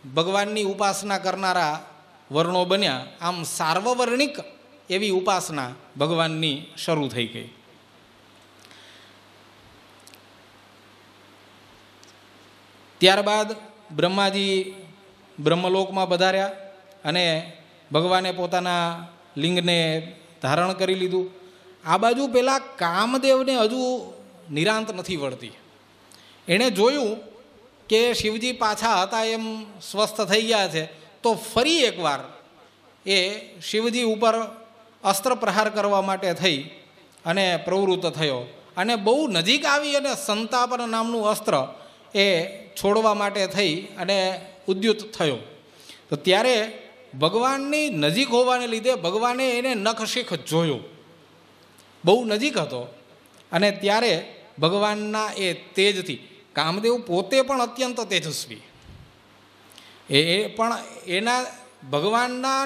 ભગવાનની ઉપાસના કરનારા વર્ણો બન્યા. આમ સાર્વવર્ણિક એવી ઉપાસના ભગવાનની શરૂ થઈ ગઈ. ત્યારબાદ બ્રહ્માજી બ્રહ્મલોકમાં પધાર્યા અને ભગવાને પોતાના લિંગને ધારણ કરી લીધું. આ બાજુ પેલા કામદેવને હજુ નિરાંત નથી વળતી. એણે જોયું કે શિવજી પાછા હતા એમ સ્વસ્થ થઈ ગયા છે, તો ફરી એકવાર એ શિવજી ઉપર અસ્ત્ર પ્રહાર કરવા માટે થઈ અને પ્રવૃત્ત થયો અને બહુ નજીક આવી અને સંતાપન નામનું અસ્ત્ર એ છોડવા માટે થઈ અને ઉદ્યુત થયો. તો ત્યારે ભગવાનની નજીક હોવાને લીધે ભગવાને એને નખશીખ જોયો, બહુ નજીક હતો. અને ત્યારે ભગવાનના એ તેજથી, કામદેવ પોતે પણ અત્યંત તેજસ્વી, એ પણ એના ભગવાનના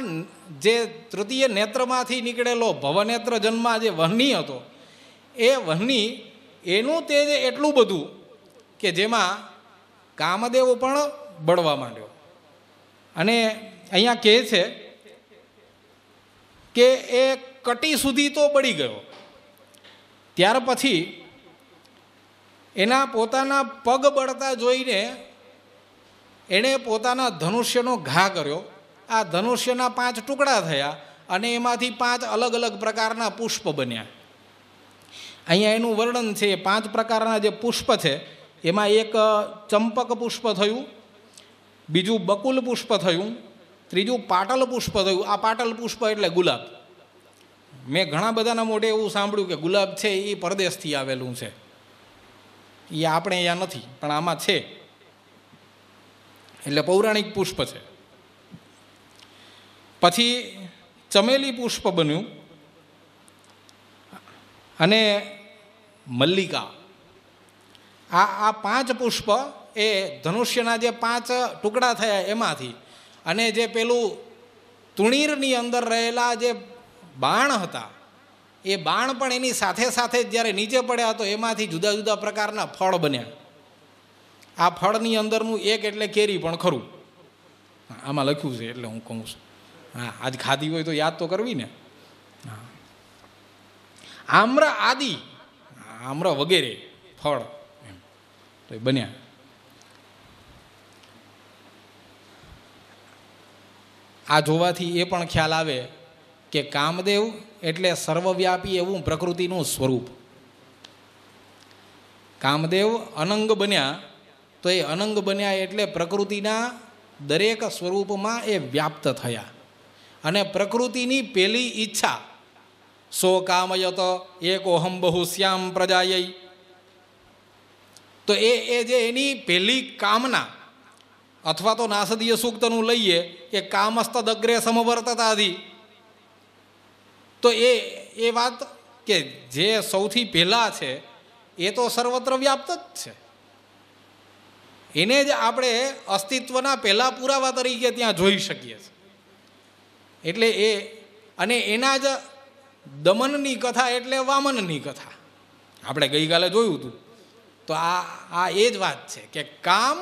જે તૃતીય નેત્રમાંથી નીકળેલો ભવનેત્ર જન્મા જે વહ્ની હતો એ વહ્ની એનું તેજ એટલું બધું કે જેમાં કામદેવ પણ બળવા માંડ્યો. અને અહીંયા કહે છે કે એ કટી સુધી તો બળી ગયો. ત્યાર પછી એના પોતાના પગ બળતા જોઈને એણે પોતાના ધનુષ્યનો ઘા કર્યો. આ ધનુષ્યના 5 ટુકડા થયા અને એમાંથી 5 અલગ અલગ પ્રકારના પુષ્પ બન્યા. અહીંયા એનું વર્ણન છે. 5 પ્રકારના જે પુષ્પ છે એમાં એક ચંપક પુષ્પ થયું, બીજું બકુલ પુષ્પ થયું, ત્રીજું પાટલ પુષ્પ થયું. આ પાટલ પુષ્પ એટલે ગુલાબ. મેં ઘણા બધાના મોઢે એવું સાંભળ્યું કે ગુલાબ છે એ પરદેશથી આવેલું છે, એ આપણે અહીંયા નથી, પણ આમાં છે, એટલે પૌરાણિક પુષ્પ છે. પછી ચમેલી પુષ્પ બન્યું અને મલ્લિકા. આ 5 પુષ્પ એ ધનુષ્યના જે 5 ટુકડા થયા એમાંથી, અને જે પેલું તુણીરની અંદર રહેલા જે બાણ હતા એ બાણ પણ એની સાથે સાથે જ્યારે નીચે પડ્યા તો એમાંથી જુદા જુદા પ્રકારના ફળ બન્યા. આ ફળની અંદરનું એક એટલે કેરી પણ ખરું, આમાં લખ્યું છે એટલે હું કહું છું. હા, આજ ખાધી હોય તો યાદ તો કરવી ને. હા, આમ્ર આદિ, આમ્ર વગેરે ફળ એમ તો એ બન્યા. આ જોવાથી એ પણ ખ્યાલ આવે કે કામદેવ એટલે સર્વવ્યાપી એવું પ્રકૃતિનું સ્વરૂપ. કામદેવ અનંગ બન્યા તો એ અનંગ બન્યા એટલે પ્રકૃતિના દરેક સ્વરૂપમાં એ વ્યાપ્ત થયા. અને પ્રકૃતિની પેલી ઈચ્છા સો કામયત એકોહમ બહુશ્યામ પ્રજાયૈ, તો એ જે એની પહેલી કામના, અથવા તો નાસદીય સૂક્તનું લઈએ કે કામસ્તદગ્રે સમવર્તતાધિ, તો એ વાત કે જે સૌથી પહેલાં છે એ તો સર્વત્ર વ્યાપ્ત જ છે. એને જ આપણે અસ્તિત્વના પહેલા પુરાવા તરીકે ત્યાં જોઈ શકીએ છીએ. એટલે એ અને એના જ દમનની કથા એટલે વામનની કથા આપણે ગઈકાલે જોયું હતું. તો આ એ જ વાત છે કે કામ,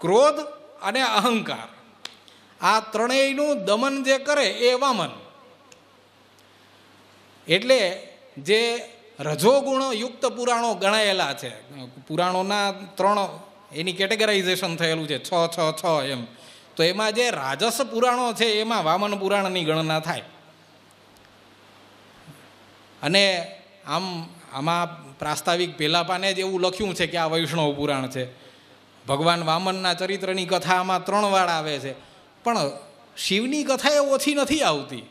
ક્રોધ અને અહંકાર આ ત્રણેયનું દમન જે કરે એ વામન. એટલે જે રજોગુણ યુક્ત પુરાણો ગણાયેલા છે, પુરાણોના 3 એની કેટેગરાઇઝેશન થયેલું છે 6 6 6 એમ. તો એમાં જે રાજસ પુરાણો છે એમાં વામન પુરાણની ગણના થાય. અને આમાં પ્રાસ્તાવિક પહેલા પાને જ એવું લખ્યું છે કે આ વૈષ્ણવ પુરાણ છે. ભગવાન વામનના ચરિત્રની કથા આમાં 3 વાર આવે છે. પણ શિવની કથા એ ઓછી નથી આવતી,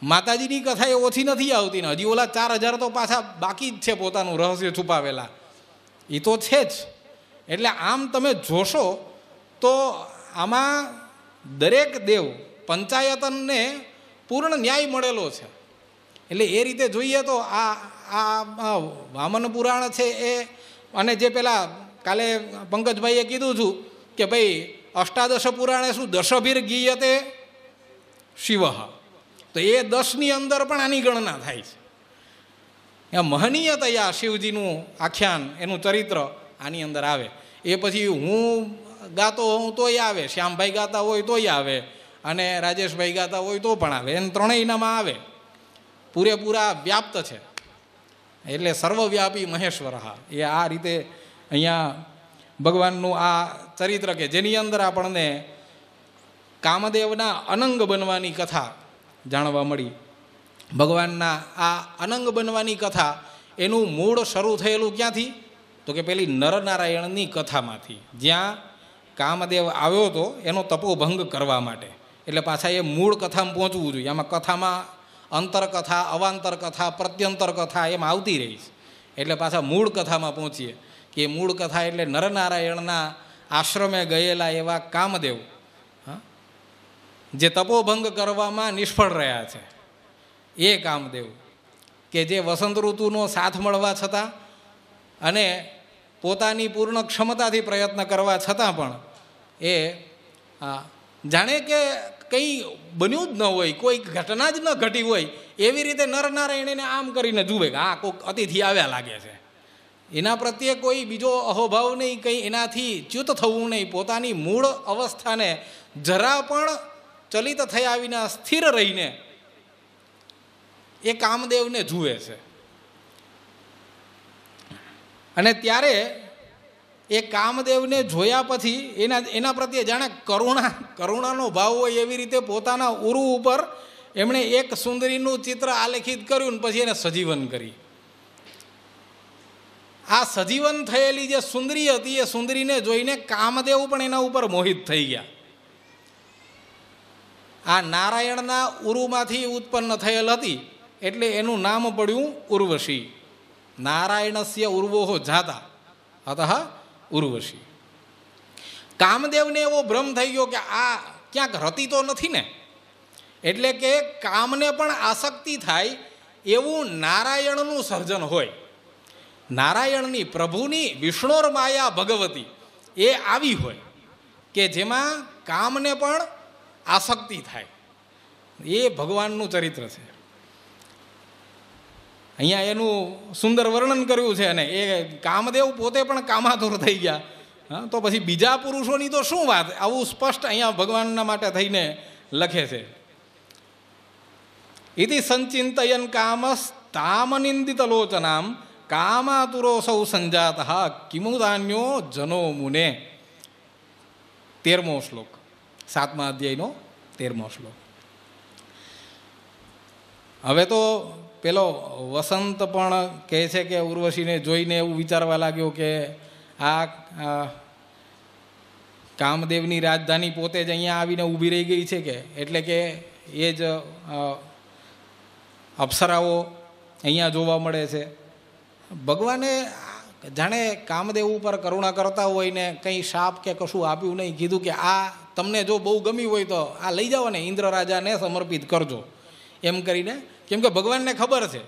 માતાજીની કથા એ ઓછી નથી આવતી ને હજી ઓલા 4000 તો પાછા બાકી જ છે પોતાનું રહસ્ય છુપાવેલા, એ તો છે જ. એટલે આમ તમે જોશો તો આમાં દરેક દેવ પંચાયતનને પૂર્ણ ન્યાય મળેલો છે. એટલે એ રીતે જોઈએ તો આ વામન પુરાણ છે એ, અને જે પેલા કાલે પંકજભાઈએ કીધું છું કે ભાઈ અષ્ટાદશ પુરાણે શું દશભીર ગીયતે શિવ, તો એ 10ની અંદર પણ આની ગણના થાય છે. મહનીયતયા શિવજીનું આખ્યાન, એનું ચરિત્ર આની અંદર આવે. એ પછી હું ગાતો હોઉં તોય આવે, શ્યામભાઈ ગાતા હોય તોય આવે, અને રાજેશભાઈ ગાતા હોય તો પણ આવે. એને ત્રણેયનામાં આવે, પૂરેપૂરા વ્યાપ્ત છે. એટલે સર્વવ્યાપી મહેશ્વર. એ આ રીતે અહીંયા ભગવાનનું આ ચરિત્ર કે જેની અંદર આપણને કામદેવના અનંગ બનવાની કથા જાણવા મળી. ભગવાનના આ અનંગ બનવાની કથા એનું મૂળ શરૂ થયેલું ક્યાંથી? તો કે પેલી નરનારાયણની કથામાંથી, જ્યાં કામદેવ આવ્યો હતો એનો તપોભંગ કરવા માટે. એટલે પાછા એ મૂળ કથામાં પહોંચવું જોઈએ. આમાં કથામાં અંતરકથા, અવાંતર કથા, પ્રત્યંતર કથા એમ આવતી રહી છે. એટલે પાછા મૂળ કથામાં પહોંચીએ કે મૂળ કથા એટલે નરનારાયણના આશ્રમે ગયેલા એવા કામદેવ જે તપોભંગ કરવામાં નિષ્ફળ રહ્યા છે. એ કામદેવ કે જે વસંત ઋતુનો સાથ મળવા છતાં અને પોતાની પૂર્ણ ક્ષમતાથી પ્રયત્ન કરવા છતાં પણ એ જાણે કે કંઈ બન્યું જ ન હોય, કોઈ ઘટના જ ન ઘટી હોય એવી રીતે નરનારાયણને આમ કરીને જુએ કે આ કોઈક અતિથિ આવ્યા લાગે છે. એના પ્રત્યે કોઈ બીજો અહોભાવ નહીં, કંઈ એનાથી ચ્યુત થવું નહીં. પોતાની મૂળ અવસ્થાને જરા પણ ચલિત થયા વિના સ્થિર રહીને એ કામદેવને જુએ છે. અને ત્યારે એ કામદેવને જોયા પછી એના પ્રત્યે જાણે કરુણાનો ભાવ હોય એવી રીતે પોતાના ઉરુ ઉપર એમણે એક સુંદરીનું ચિત્ર આલેખિત કર્યું ને પછી એને સજીવન કરી. આ સજીવન થયેલી જે સુંદરી હતી એ સુંદરીને જોઈને કામદેવ પણ એના ઉપર મોહિત થઈ ગયા. આ નારાયણના ઉરુમાંથી ઉત્પન્ન થયેલ હતી એટલે એનું નામ પડ્યું ઉર્વશી. નારાયણસ્ય ઉર્વોહો જાતા અતઃ ઉર્વશી. કામદેવને એવો ભ્રમ થઈ ગયો કે આ ક્યાંક રતી તો નથી ને, એટલે કે કામને પણ આસક્તિ થાય એવું નારાયણનું સર્જન હોય. નારાયણની, પ્રભુની વિષ્ણોર માયા ભગવતી એ આવી હોય કે જેમાં કામને પણ આસક્તિ થાય. એ ભગવાનનું ચરિત્ર છે. અહીંયા એનું સુંદર વર્ણન કર્યું છે. અને એ કામદેવ પોતે પણ કામાતુર થઈ ગયા. તો પછી બીજા પુરુષોની તો શું વાત? આવું સ્પષ્ટ અહીંયા ભગવાનના માટે થઈને લખે છે. ઇતિ સંચિંતયન કામસ્તામનિંદિત લોચનામ કામાતુરો સૌ સંજાત કિમુદાન્યો જનો મુને. 13મો શ્લોક, 7મા અધ્યાયનો 13મો શ્લોક. હવે તો પેલો વસંત પણ કહે છે કે ઉર્વશીને જોઈને એવું વિચારવા લાગ્યો કે આ કામદેવની રાજધાની પોતે જ અહીંયા આવીને ઊભી રહી ગઈ છે કે, એટલે કે એ જ અપ્સરાઓ અહીંયા જોવા મળે છે. ભગવાને જાણે કામદેવ ઉપર કરુણા કરતા હોય ને કંઈ શાપ કે કશું આપ્યું નહીં, કીધું કે આ તમને જો બહુ ગમ્યું હોય તો આ લઈ જાઓ ને ઇન્દ્ર રાજાને સમર્પિત કરજો એમ કરીને. કેમ કે ભગવાનને ખબર છે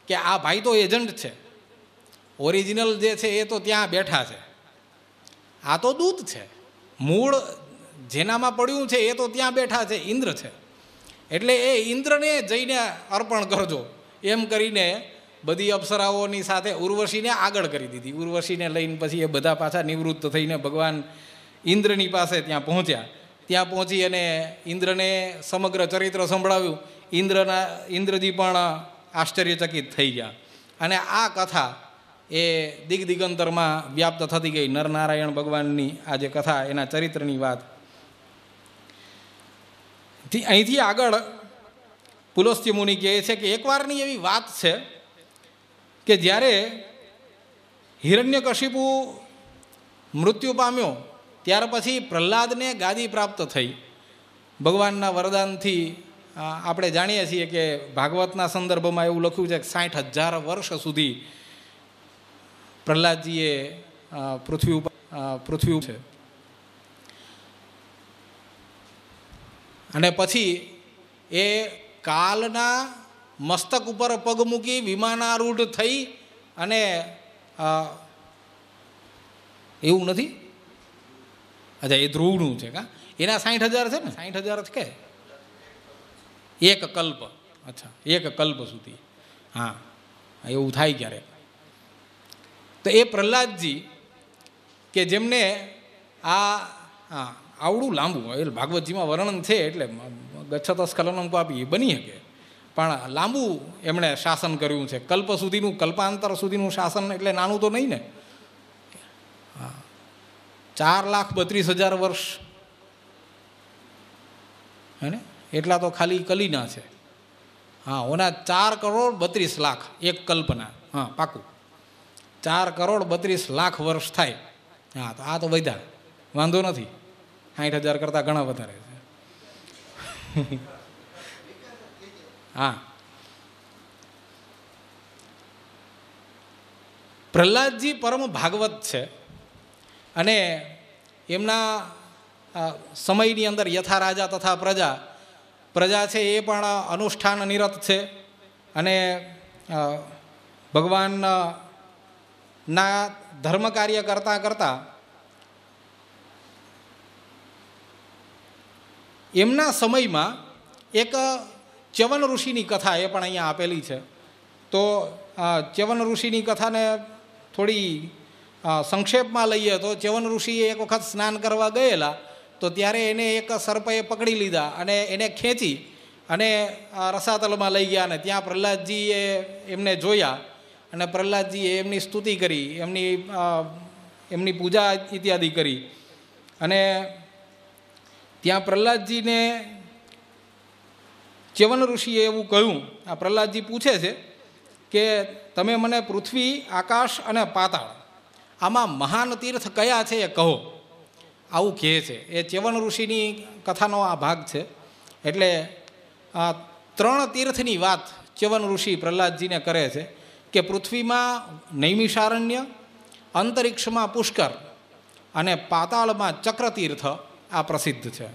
કે આ ભાઈ તો એજન્ટ છે, ઓરિજિનલ જે છે એ તો ત્યાં બેઠા છે, આ તો દૂત છે, મૂળ જેનામાં પડ્યું છે એ તો ત્યાં બેઠા છે, ઇન્દ્ર છે. એટલે એ ઇન્દ્રને જઈને અર્પણ કરજો એમ કરીને બધી અપ્સરાઓની સાથે ઉર્વશીને આગળ કરી દીધી. ઉર્વશીને લઈને પછી એ બધા પાછા નિવૃત્ત થઈને ભગવાન ઇન્દ્રની પાસે ત્યાં પહોંચ્યા. ત્યાં પહોંચી અને ઇન્દ્રને સમગ્ર ચરિત્ર સંભળાવ્યું. ઇન્દ્રજી પણ આશ્ચર્યચકિત થઈ ગયા. અને આ કથા એ દિગંતરમાં વ્યાપ્ત થતી ગઈ. નરનારાયણ ભગવાનની આ જે કથા, એના ચરિત્રની વાત. અહીંથી આગળ પુલસ્ત્ય મુનિ કહે છે કે એકવારની એવી વાત છે કે જ્યારે હિરણ્યકશિપુ મૃત્યુ પામ્યો ત્યાર પછી પ્રહલાદને ગાદી પ્રાપ્ત થઈ ભગવાનના વરદાનથી. આપણે જાણીએ છીએ કે ભાગવતના સંદર્ભમાં એવું લખ્યું છે કે 60,000 વર્ષ સુધી પ્રહલાદજીએ પૃથ્વી છે. અને પછી એ કાલના મસ્તક ઉપર પગ મૂકી વિમાનારૂઢ થઈ અને એવું નથી, અચ્છા એ ધ્રુવનું છે કા, એના 60,000 છે ને, 60,000 કે એક કલ્પ, અચ્છા એક કલ્પ સુધી, હા એવું થાય ક્યારેક. તો એ પ્રહલાદજી કે જેમને આવડું લાંબુ એ ભાગવતજીમાં વર્ણન છે એટલે ગચ્છત સ્ખલનમ આપી બની શકે, પણ લાંબુ એમણે શાસન કર્યું છે. કલ્પ સુધીનું, કલ્પાંતર સુધીનું શાસન એટલે નાનું તો નહીં ને. 4,32,000 વર્ષ હે ને, એટલા તો ખાલી કલીના છે. હા ઓના 4,32,00,000 એક કલ્પના, હા પાકું 4,32,00,000 વર્ષ થાય. હા તો આ તો વધ્યા, વાંધો નથી, 60,000 કરતાં ઘણા વધારે છે. હા પ્રહલાદજી પરમ ભાગવત છે અને એમના સમયની અંદર યથા રાજા તથા પ્રજા છે એ પણ અનુષ્ઠાન નિરત છે અને ભગવાનના ધર્મ કાર્ય કરતાં કરતાં એમના સમયમાં એક ચ્યવન ઋષિની કથા એ પણ અહીંયા આપેલી છે. તો ચ્યવન ઋષિની કથાને થોડી સંક્ષેપમાં લઈએ તો ચ્યવન ઋષિએ એક વખત સ્નાન કરવા ગયેલા તો ત્યારે એને એક સર્પએ પકડી લીધા અને એને ખેંચી અને રસાતલમાં લઈ ગયા. અને ત્યાં પ્રહલાદજીએ એમને જોયા અને પ્રહલાદજીએ એમની સ્તુતિ કરી, એમની પૂજા ઇત્યાદિ કરી. અને ત્યાં પ્રહલાદજીને ચ્યવન ઋષિએ એવું કહ્યું, આ પ્રહલાદજી પૂછે છે કે તમે મને પૃથ્વી, આકાશ અને પાતાળ આમાં મહાન તીર્થ કયા છે એ કહો, આવું કહે છે. એ ચ્યવન ઋષિની કથાનો આ ભાગ છે. એટલે 3 તીર્થની વાત ચ્યવન ઋષિ પ્રહલાદજીને કરે છે કે પૃથ્વીમાં નૈમિષારણ્ય, અંતરિક્ષમાં પુષ્કર અને પાતાળમાં ચક્રતીર્થ આ પ્રસિદ્ધ છે.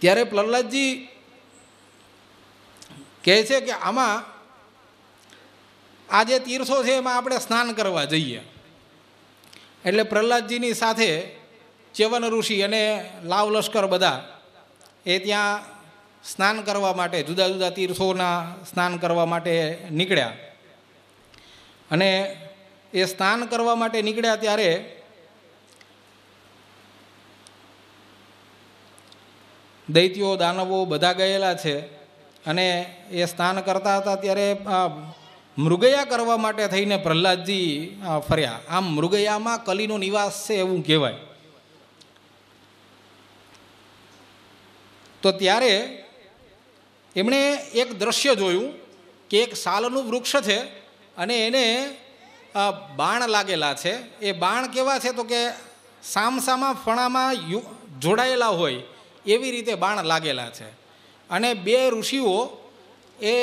ત્યારે પ્રહલાદજી કહે છે કે આમાં આ જે તીર્થો છે એમાં આપણે સ્નાન કરવા જઈએ. એટલે પ્રહલાદજીની સાથે ચ્યવન ઋષિ અને લાવ લશ્કર બધા એ ત્યાં સ્નાન કરવા માટે, જુદા જુદા તીર્થોના સ્નાન કરવા માટે નીકળ્યા. અને એ સ્નાન કરવા માટે નીકળ્યા ત્યારે દૈત્યો, દાનવો બધા ગયેલા છે. અને એ સ્નાન કરતા હતા ત્યારે મૃગયા કરવા માટે થઈને પ્રહલાદજી ફર્યા. આમ મૃગયામાં કલીનો નિવાસ છે એવું કહેવાય. તો ત્યારે એમણે એક દ્રશ્ય જોયું કે એક સાલનું વૃક્ષ છે અને એને બાણ લાગેલા છે. એ બાણ કેવા છે તો કે સામસામા ફણામાં જોડાયેલા હોય એવી રીતે બાણ લાગેલા છે. અને 2 ઋષિઓ એ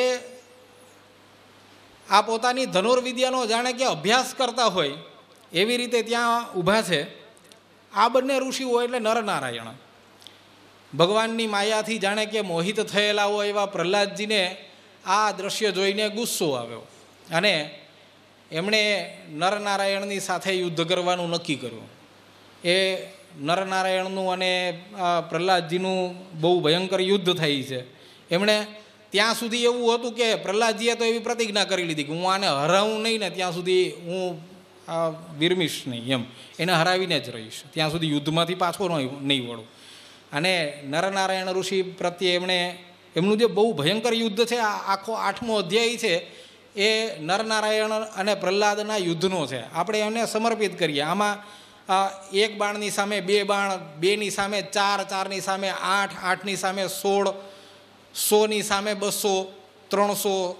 આ પોતાની ધનુર્વિદ્યાનો જાણે કે અભ્યાસ કરતા હોય એવી રીતે ત્યાં ઊભા છે. આ બંને ઋષિઓ એટલે નરનારાયણ ભગવાનની માયાથી જાણે કે મોહિત થયેલા હોય એવા પ્રહલાદજીને આ દ્રશ્ય જોઈને ગુસ્સો આવ્યો અને એમણે નરનારાયણની સાથે યુદ્ધ કરવાનું નક્કી કર્યું. એ નરનારાયણનું અને પ્રહલાદજીનું બહુ ભયંકર યુદ્ધ થાય છે. એમણે ત્યાં સુધી એવું હતું કે પ્રહલાદજીએ તો એવી પ્રતિજ્ઞા કરી લીધી કે હું આને હરાવું નહીં ને ત્યાં સુધી હું વિરમીશ નહીં, એમ એને હરાવીને જ રહીશ, ત્યાં સુધી યુદ્ધમાંથી પાછો નહીં વળું. અને નરનારાયણ ઋષિ પ્રત્યે એમનું જે બહુ ભયંકર યુદ્ધ છે, આ આખો 8મો અધ્યાય છે એ નરનારાયણ અને પ્રહલાદના યુદ્ધનો છે. આપણે એમને સમર્પિત કરીએ. આમાં 1 બાણની સામે 2 બાણ, 2ની સામે 4, 4ની સામે 8, 8ની સામે 16, 100ની સામે 200, 300,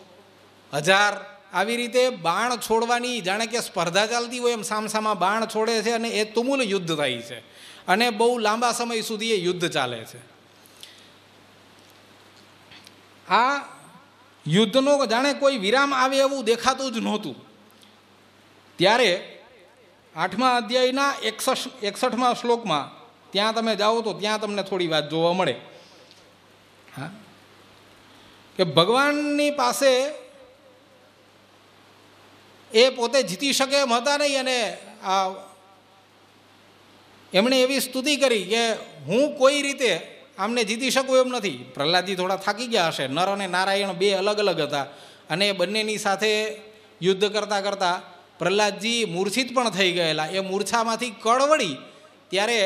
1000 આવી રીતે બાણ છોડવાની જાણે કે સ્પર્ધા ચાલતી હોય એમ સામસામા બાણ છોડે છે અને એ તુમુલ યુદ્ધ થાય છે અને બહુ લાંબા સમય સુધી એ યુદ્ધ ચાલે છે. આ યુદ્ધનો જાણે કોઈ વિરામ આવે એવું દેખાતું જ નહોતું. ત્યારે 8મા અધ્યાયના 61મા શ્લોકમાં ત્યાં તમે જાઓ તો ત્યાં તમને થોડી વાત જોવા મળે. હા, કે ભગવાનની પાસે એ પોતે જીતી શકે એમ હતા નહીં અને એમણે એવી સ્તુતિ કરી કે હું કોઈ રીતે આમને જીતી શકું એમ નથી. પ્રહલાદજી થોડા થાકી ગયા હશે. નર અને નારાયણ 2 અલગ અલગ હતા અને બંનેની સાથે યુદ્ધ કરતાં કરતાં પ્રહલાદજી મૂર્છિત પણ થઈ ગયેલા. એ મૂર્છામાંથી કળવળી ત્યારે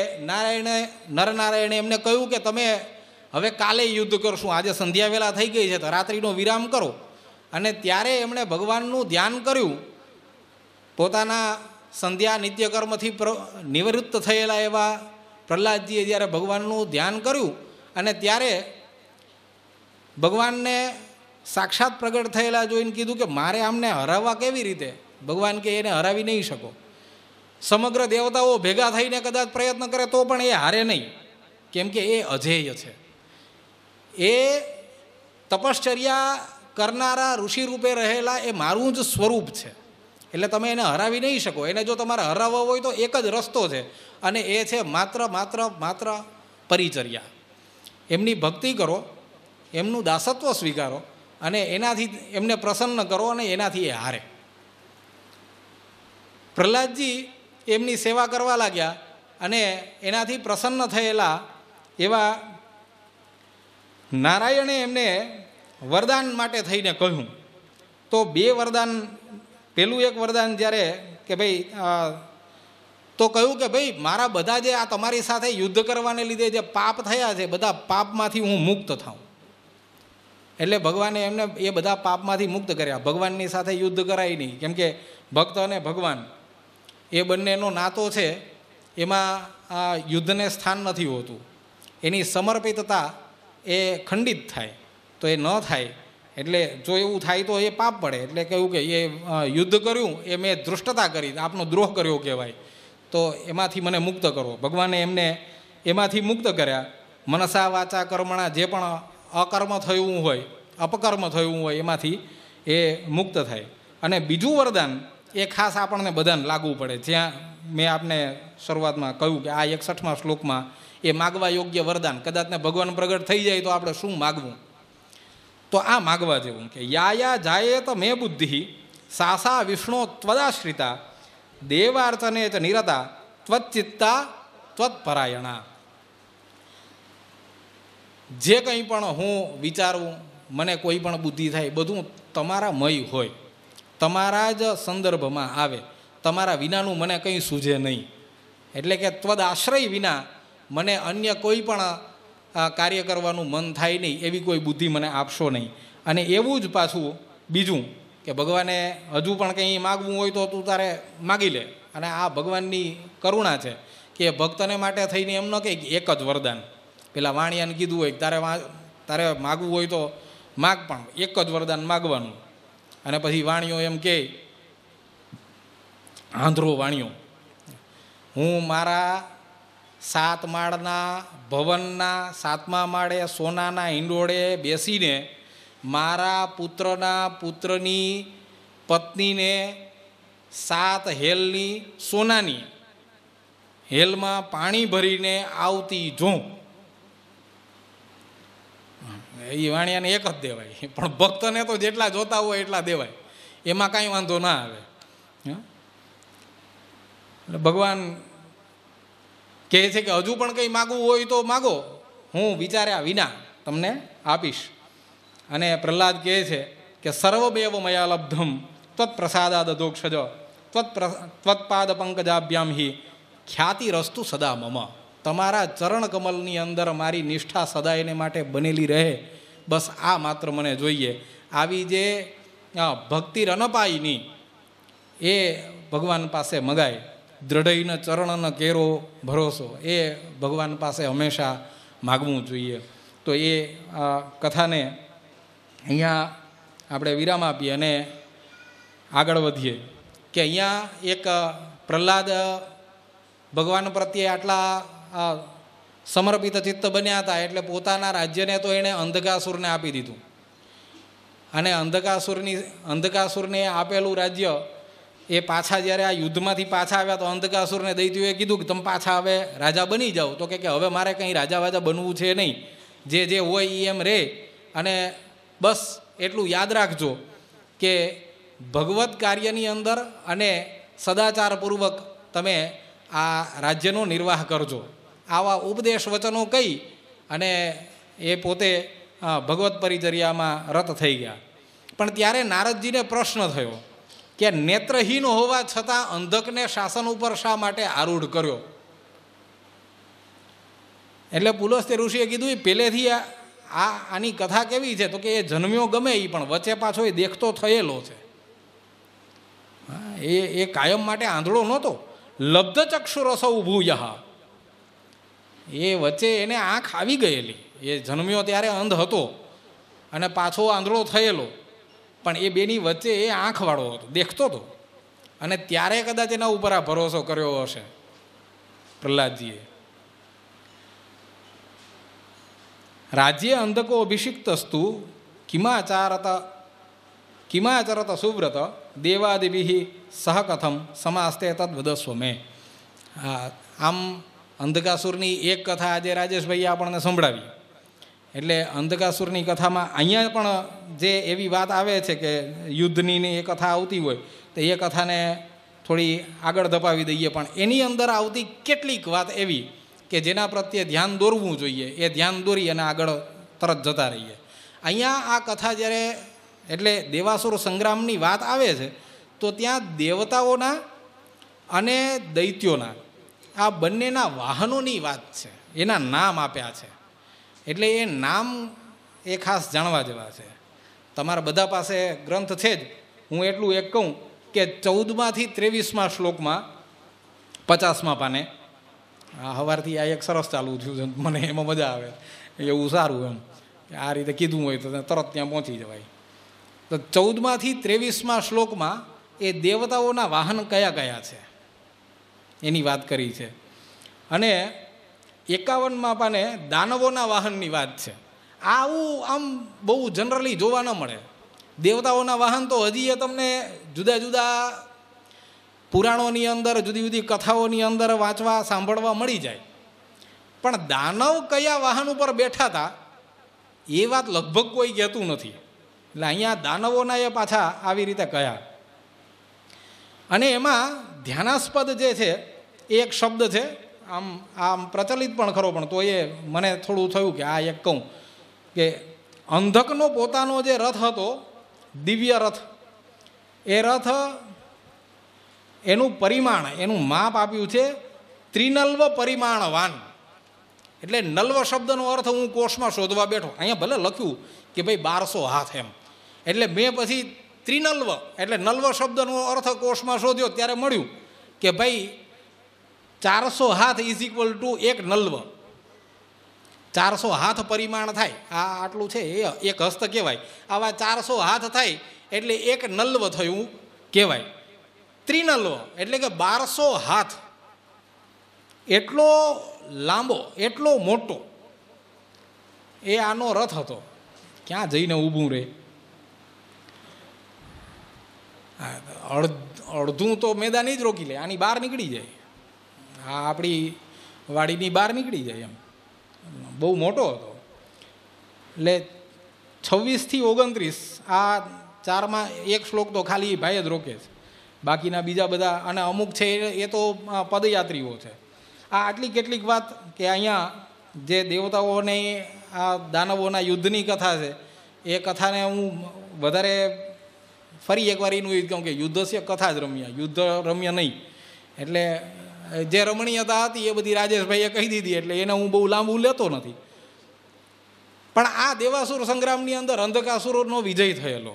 નરનારાયણે એમને કહ્યું કે તમે હવે કાલે યુદ્ધ કરશું, આજે સંધ્યા વેલા થઈ ગઈ છે તો રાત્રિનો વિરામ કરો. અને ત્યારે એમણે ભગવાનનું ધ્યાન કર્યું. પોતાના સંધ્યા નિત્યકર્મથી નિવૃત્ત થયેલા એવા પ્રહલાદજીએ જ્યારે ભગવાનનું ધ્યાન કર્યું અને ત્યારે ભગવાનને સાક્ષાત પ્રગટ થયેલા જોઈને કીધું કે મારે આમને હરાવવા કેવી રીતે? ભગવાન કે એને હરાવી નહીં શકો. સમગ્ર દેવતાઓ ભેગા થઈને કદાચ પ્રયત્ન કરે તો પણ એ હારે નહીં, કેમ કે એ અજેય છે. એ તપશ્ચર્યા કરનારા ઋષિ રૂપે રહેલા એ મારું જ સ્વરૂપ છે. એટલે તમે એને હરાવી નહીં શકો. એને જો તમારે હરાવવા હોય તો એક જ રસ્તો છે અને એ છે માત્ર પરિચર્યા. એમની ભક્તિ કરો, એમનું દાસત્વ સ્વીકારો અને એનાથી એમને પ્રસન્ન કરો અને એનાથી એ હારે. પ્રહલાદજી એમની સેવા કરવા લાગ્યા અને એનાથી પ્રસન્ન થયેલા એવા નારાયણે એમને વરદાન માટે થઈને કહ્યું. તો 2 વરદાન, પેલું એક વરદાન જ્યારે કે ભાઈ તો કહ્યું કે ભાઈ મારા બધા જે આ તમારી સાથે યુદ્ધ કરવાને લીધે જે પાપ થયા છે બધા પાપમાંથી હું મુક્ત થાઉં. એટલે ભગવાને એમને એ બધા પાપમાંથી મુક્ત કર્યા. ભગવાનની સાથે યુદ્ધ કરાય નહીં, કેમ કે ભક્ત અને ભગવાન એ બંનેનો નાતો છે એમાં આ યુદ્ધને સ્થાન નથી હોતું. એની સમર્પિતતા એ ખંડિત થાય તો એ ન થાય. એટલે જો એવું થાય તો એ પાપ પડે. એટલે કહ્યું કે એ યુદ્ધ કર્યું એ મેં ધૃષ્ટતા કરી, આપનો દ્રોહ કર્યો કહેવાય, તો એમાંથી મને મુક્ત કરો. ભગવાને એમને એમાંથી મુક્ત કર્યા. મનસા વાચા કર્મણા જે પણ અકર્મ થયું હોય, અપકર્મ થયું હોય એમાંથી એ મુક્ત થાય. અને બીજું વરદાન એ ખાસ આપણને બધાને લાગવું પડે. જ્યાં મેં આપને શરૂઆતમાં કહ્યું કે આ 61મા શ્લોકમાં એ માગવા યોગ્ય વરદાન, કદાચને ભગવાન પ્રગટ થઈ જાય તો આપણે શું માગવું? તો આ માગવા જેવું કે યા જાયેત મે બુદ્ધિ સાસા વિષ્ણુ ત્વદાશ્રિતા દેવાર્ચને ચ નિરતા ત્વચિત્તા ત્વત્પરાયણા. જે કંઈ પણ હું વિચારું, મને કોઈ પણ બુદ્ધિ થાય, બધું તમારા મય હોય, તમારા જ સંદર્ભમાં આવે, તમારા વિનાનું મને કંઈ સૂઝે નહીં. એટલે કે ત્વદ આશ્રય વિના મને અન્ય કોઈ પણ કાર્ય કરવાનું મન થાય નહીં, એવી કોઈ બુદ્ધિ મને આપશો નહીં. અને એવું જ પાછું બીજું કે ભગવાને હજુ પણ કંઈ માગવું હોય તો તું તારે માગી લે. અને આ ભગવાનની કરુણા છે કે ભક્તને માટે થઈને એમ ન કહે એક જ વરદાન. પેલા વાણિયાને કીધું હોય તારે માગવું હોય તો માગ, પણ એક જ વરદાન માગવાનું. અને પછી વાણિયો એમ કહે, આંધળો વાણિયો, હું મારા 7 માળના ભવનના 7મા માળે સોનાના હિંડોળે બેસીને મારા પુત્રની પત્નીને 7 હેલની સોનાની હેલમાં પાણી ભરીને આવતી જોઉં. એ વાણિયાને એક જ દેવાય, પણ ભક્તને તો જેટલા જોતા હોય એટલા દેવાય, એમાં કાંઈ વાંધો ના આવે. એટલે ભગવાન કહે છે કે હજુ પણ કંઈ માગવું હોય તો માગો, હું વિચાર્યા વિના તમને આપીશ. અને પ્રહલાદ કહે છે કે સર્વમેવ મયા લબ્ધમ ત્વત્પ્રસાદાદ દોક્ષજ ત્વત્પાદ પંકજાભ્યામ હિ ખ્યાતિરસ્તુ સદા મમ. તમારા ચરણ કમલની અંદર મારી નિષ્ઠા સદાયને માટે બનેલી રહે, બસ આ માત્ર મને જોઈએ. આવી જે ભક્તિ રનપાઈની એ ભગવાન પાસે મગાય. દ્રઢઈને ચરણનો કેરો ભરોસો એ ભગવાન પાસે હંમેશા માગવું જોઈએ. તો એ કથાને અહીંયા આપણે વિરામ આપીએ અને આગળ વધીએ કે અહીંયા એક પ્રહલાદ ભગવાન પ્રત્યે આટલા સમર્પિત ચિત્ત બન્યા હતા, એટલે પોતાના રાજ્યને તો એણે અંધકાસુરને આપી દીધું. અને અંધકાસુરને આપેલું રાજ્ય એ પાછા જ્યારે આ યુદ્ધમાંથી પાછા આવ્યા તો અંધકાસુરને દૈત્યોએ કીધું કે તમે પાછા હવે રાજા બની જાઓ. તો કે હવે મારે કંઈ રાજા વાજા બનવું છે નહીં, જે હોય એ એમ રહે. અને બસ એટલું યાદ રાખજો કે ભગવત કાર્યની અંદર અને સદાચારપૂર્વક તમે આ રાજ્યનો નિર્વાહ કરજો. આવા ઉપદેશ વચનો કહી અને એ પોતે ભગવત પરિચર્યામાં રત થઈ ગયા. પણ ત્યારે નારદજીને પ્રશ્ન થયો કે નેત્રહીન હોવા છતાં અંધકને શાસન ઉપર શા માટે આરૂઢ કર્યો? એટલે પુલસ્ત્ય ઋષિએ કીધું એ પહેલેથી આની કથા કેવી છે? તો કે એ જન્મ્યો ગમે એ પણ વચ્ચે પાછો એ દેખતો થયેલો છે. એ કાયમ માટે આંધળો નહોતો. લબ્ધ ચક્ષુરસૌ ભૂયઃ, એ વચ્ચે એને આંખ આવી ગયેલી. એ જન્મ્યો ત્યારે અંધ હતો અને પાછો આંધળો થયેલો, પણ એ બેની વચ્ચે એ આંખવાળો હતો, દેખતો હતો. અને ત્યારે કદાચ એના ઉપર આ ભરોસો કર્યો હશે પ્રહલાદજીએ. રાજ્ય અંધકો અભિષિક્તસ્તુ કિમાચરત સુવ્રત દેવાદિભિ સહ કથમ સમાસ્તે તદ્વદસ્વ મે. આમ અંધકાસુરની એક કથા આજે રાજેશભાઈએ આપણને સંભળાવી. એટલે અંધકાસુરની કથામાં અહીંયા પણ જે એવી વાત આવે છે કે યુદ્ધની એ કથા આવતી હોય તો એ કથાને થોડી આગળ ધપાવી દઈએ. પણ એની અંદર આવતી કેટલીક વાત એવી કે જેના પ્રત્યે ધ્યાન દોરવું જોઈએ, એ ધ્યાન દોરી અને આગળ તરત જતા રહીએ. અહીંયા આ કથા જ્યારે એટલે દેવાસુર સંગ્રામની વાત આવે છે તો ત્યાં દેવતાઓના અને દૈત્યોના આ બંનેના વાહનોની વાત છે, એના નામ આપ્યા છે. એટલે એ નામ એ ખાસ જાણવા જેવા છે. તમારા બધા પાસે ગ્રંથ છે જ. હું એટલું એક કહું કે 14માંથી 23મા શ્લોકમાં 50મા પાને સવારથી આ એક સરસ ચાલુ થયું છે, મને એમાં મજા આવે, એવું સારું એમ કે આ રીતે કીધું હોય તો તરત ત્યાં પહોંચી જવાય. તો 14માંથી 23મા શ્લોકમાં એ દેવતાઓના વાહન કયા કયા છે એની વાત કરી છે. અને 51મા પાને દાનવોના વાહનની વાત છે. આવું આમ બહુ જનરલી જોવા ન મળે. દેવતાઓના વાહન તો હજી તમને જુદા જુદા પુરાણોની અંદર, જુદી જુદી કથાઓની અંદર વાંચવા સાંભળવા મળી જાય. પણ દાનવ કયા વાહન ઉપર બેઠા હતા એ વાત લગભગ કોઈ કહેતું નથી. એટલે અહીંયા દાનવોના એ પાછા આવી રીતે કહ્યા. અને એમાં ધ્યાનાસ્પદ જે છે એ એક શબ્દ છે, આમ પ્રચલિત પણ ખરો, પણ તો એ મને થોડું થયું કે આ એક કહું કે અંધકનો પોતાનો જે રથ હતો, દિવ્ય રથ, એ રથ એનું પરિમાણ, એનું માપ આપ્યું છે ત્રિનલ્વ પરિમાણવાન. એટલે નલ્વ શબ્દનો અર્થ હું કોષમાં શોધવા બેઠો, અહીંયા ભલે લખ્યું કે ભાઈ 1200 હાથ એમ, એટલે મેં પછી ત્રિનલ્વ એટલે નલ્વ શબ્દનો અર્થ કોષમાં શોધ્યો ત્યારે મળ્યું કે ભાઈ 400 હાથ ઇઝ ઇક્વલ ટુ એક નલ્વ. 400 હાથ પરિમાણ થાય, આ આટલું છે એ એક હસ્ત કહેવાય. આવા 400 હાથ થાય એટલે એક નલ્વ થયું કહેવાય. ત્રિનલ્વ એટલે કે 1200 હાથ, એટલો લાંબો, એટલો મોટો એ આનો રથ હતો. ક્યાં જઈને ઊભું રહે? અડધું તો મેદાન જ રોકી લે, આની બહાર નીકળી જાય, આ આપણી વાડીની બહાર નીકળી જાય એમ, બહુ મોટો હતો. એટલે 26 થી 29 આ ચારમાં એક શ્લોક તો ખાલી ભાઈ જ રોકે છે, બાકીના બીજા બધા અને અમુક છે એ તો પદયાત્રીઓ છે. આ આટલી કેટલીક વાત કે અહીંયા જે દેવતાઓને આ દાનવોના યુદ્ધની કથા છે એ કથાને હું વધારે ફરી એકવાર એનું એ કહું કે યુદ્ધ છે કથા જ રમ્યા, યુદ્ધ રમ્ય નહીં. એટલે જે રમણીયતા હતી એ બધી રાજેશભાઈએ કહી દીધી, એટલે એને હું બહુ લાંબુ લેતો નથી. પણ આ દેવાસુર સંગ્રામની અંદર અંધકાસુરનો વિજય થયેલો,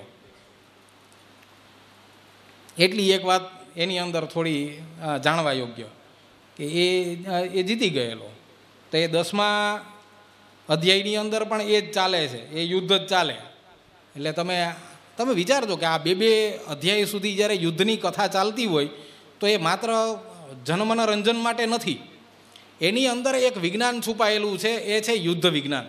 એટલી એક વાત એની અંદર થોડી જાણવા યોગ્ય કે એ જીતી ગયેલો. તો એ 10મા અધ્યાયની અંદર પણ એ જ ચાલે છે, એ યુદ્ધ જ ચાલે. એટલે તમે વિચારજો કે આ બે અધ્યાય સુધી જ્યારે યુદ્ધની કથા ચાલતી હોય તો એ માત્ર જનમનોરંજન માટે નથી, એની અંદર એક વિજ્ઞાન છુપાયેલું છે, એ છે યુદ્ધ વિજ્ઞાન.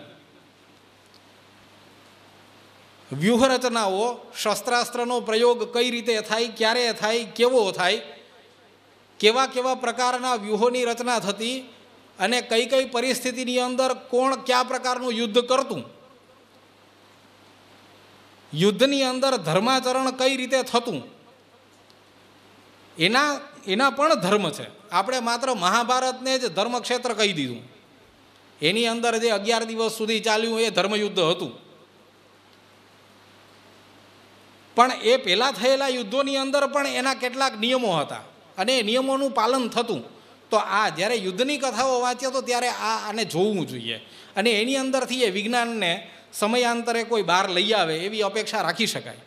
વ્યૂહરચનાઓ, શસ્ત્રાસ્ત્રનો પ્રયોગ કઈ રીતે થાય, ક્યારે થાય, કેવો થાય, કેવા કેવા પ્રકારના વ્યૂહોની રચના થતી અને કઈ કઈ પરિસ્થિતિની અંદર કોણ કયા પ્રકારનું યુદ્ધ કરતું, યુદ્ધની અંદર ધર્માચરણ કઈ રીતે થતું, એના પણ ધર્મ છે. આપણે માત્ર મહાભારતને જ ધર્મક્ષેત્ર કહી દીધું. એની અંદર જે 11 દિવસ સુધી ચાલ્યું એ ધર્મયુદ્ધ હતું. પણ એ પહેલાં થયેલા યુદ્ધોની અંદર પણ એના કેટલાક નિયમો હતા અને એ નિયમોનું પાલન થતું. તો આ જ્યારે યુદ્ધની કથાઓ વાંચ્યો તો ત્યારે આને જોવું જોઈએ અને એની અંદરથી એ વિજ્ઞાનને સમયાંતરે કોઈ બહાર લઈ આવે એવી અપેક્ષા રાખી શકાય.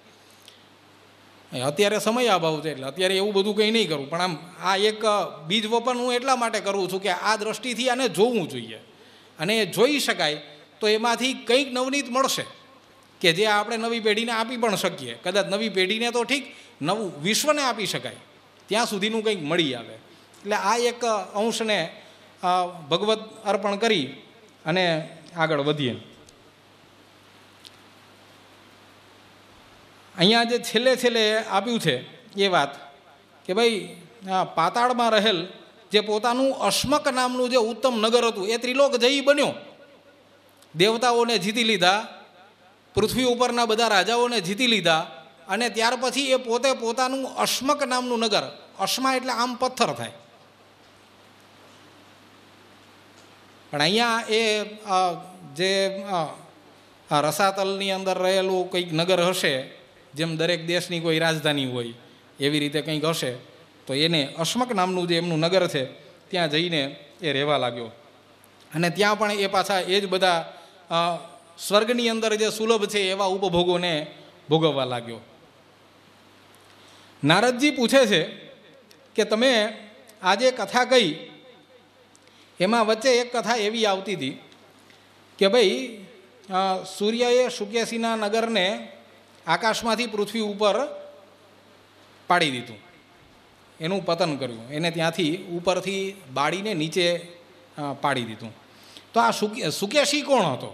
અત્યારે સમય અભાવ છે એટલે અત્યારે એવું બધું કંઈ નહીં કરું, પણ આમ આ એક બીજ વપન હું એટલા માટે કરું છું કે આ દ્રષ્ટિથી આને જોવું જોઈએ અને એ જોઈ શકાય તો એમાંથી કંઈક નવનીત મળશે કે જે આપણે નવી પેઢીને આપી પણ શકીએ. કદાચ નવી પેઢીને તો ઠીક, નવું વિશ્વને આપી શકાય ત્યાં સુધીનું કંઈક મળી આવે. એટલે આ એક અંશને ભગવત અર્પણ કરી અને આગળ વધીએ. અહીંયા જે છેલ્લે આપ્યું છે એ વાત કે ભાઈ પાતાળમાં રહેલ જે પોતાનું અશ્મક નામનું જે ઉત્તમ નગર હતું એ ત્રિલોક જયી બન્યો, દેવતાઓને જીતી લીધા, પૃથ્વી ઉપરના બધા રાજાઓને જીતી લીધા અને ત્યાર પછી એ પોતે પોતાનું અશ્મક નામનું નગર, અશ્મા એટલે આમ પથ્થર થાય, પણ અહીંયા એ જે રસાતલની અંદર રહેલું કંઈક નગર હશે, જેમ દરેક દેશની કોઈ રાજધાની હોય એવી રીતે કંઈક હશે, તો એને અશ્મક નામનું જે એમનું નગર છે ત્યાં જઈને એ રહેવા લાગ્યો. અને ત્યાં પણ એ પાછા એ જ બધા સ્વર્ગની અંદર જે સુલભ છે એવા ઉપભોગોને ભોગવવા લાગ્યો. નારદજી પૂછે છે કે તમે આ જે કથા કહી એમાં વચ્ચે એક કથા એવી આવતી હતી કે ભાઈ સૂર્યએ શુકેશીના નગરને આકાશમાંથી પૃથ્વી ઉપર પાડી દીધું, એનું પતન કર્યું, એને ત્યાંથી ઉપરથી બાળીને નીચે પાડી દીધું. તો આ શુકેશી કોણ હતો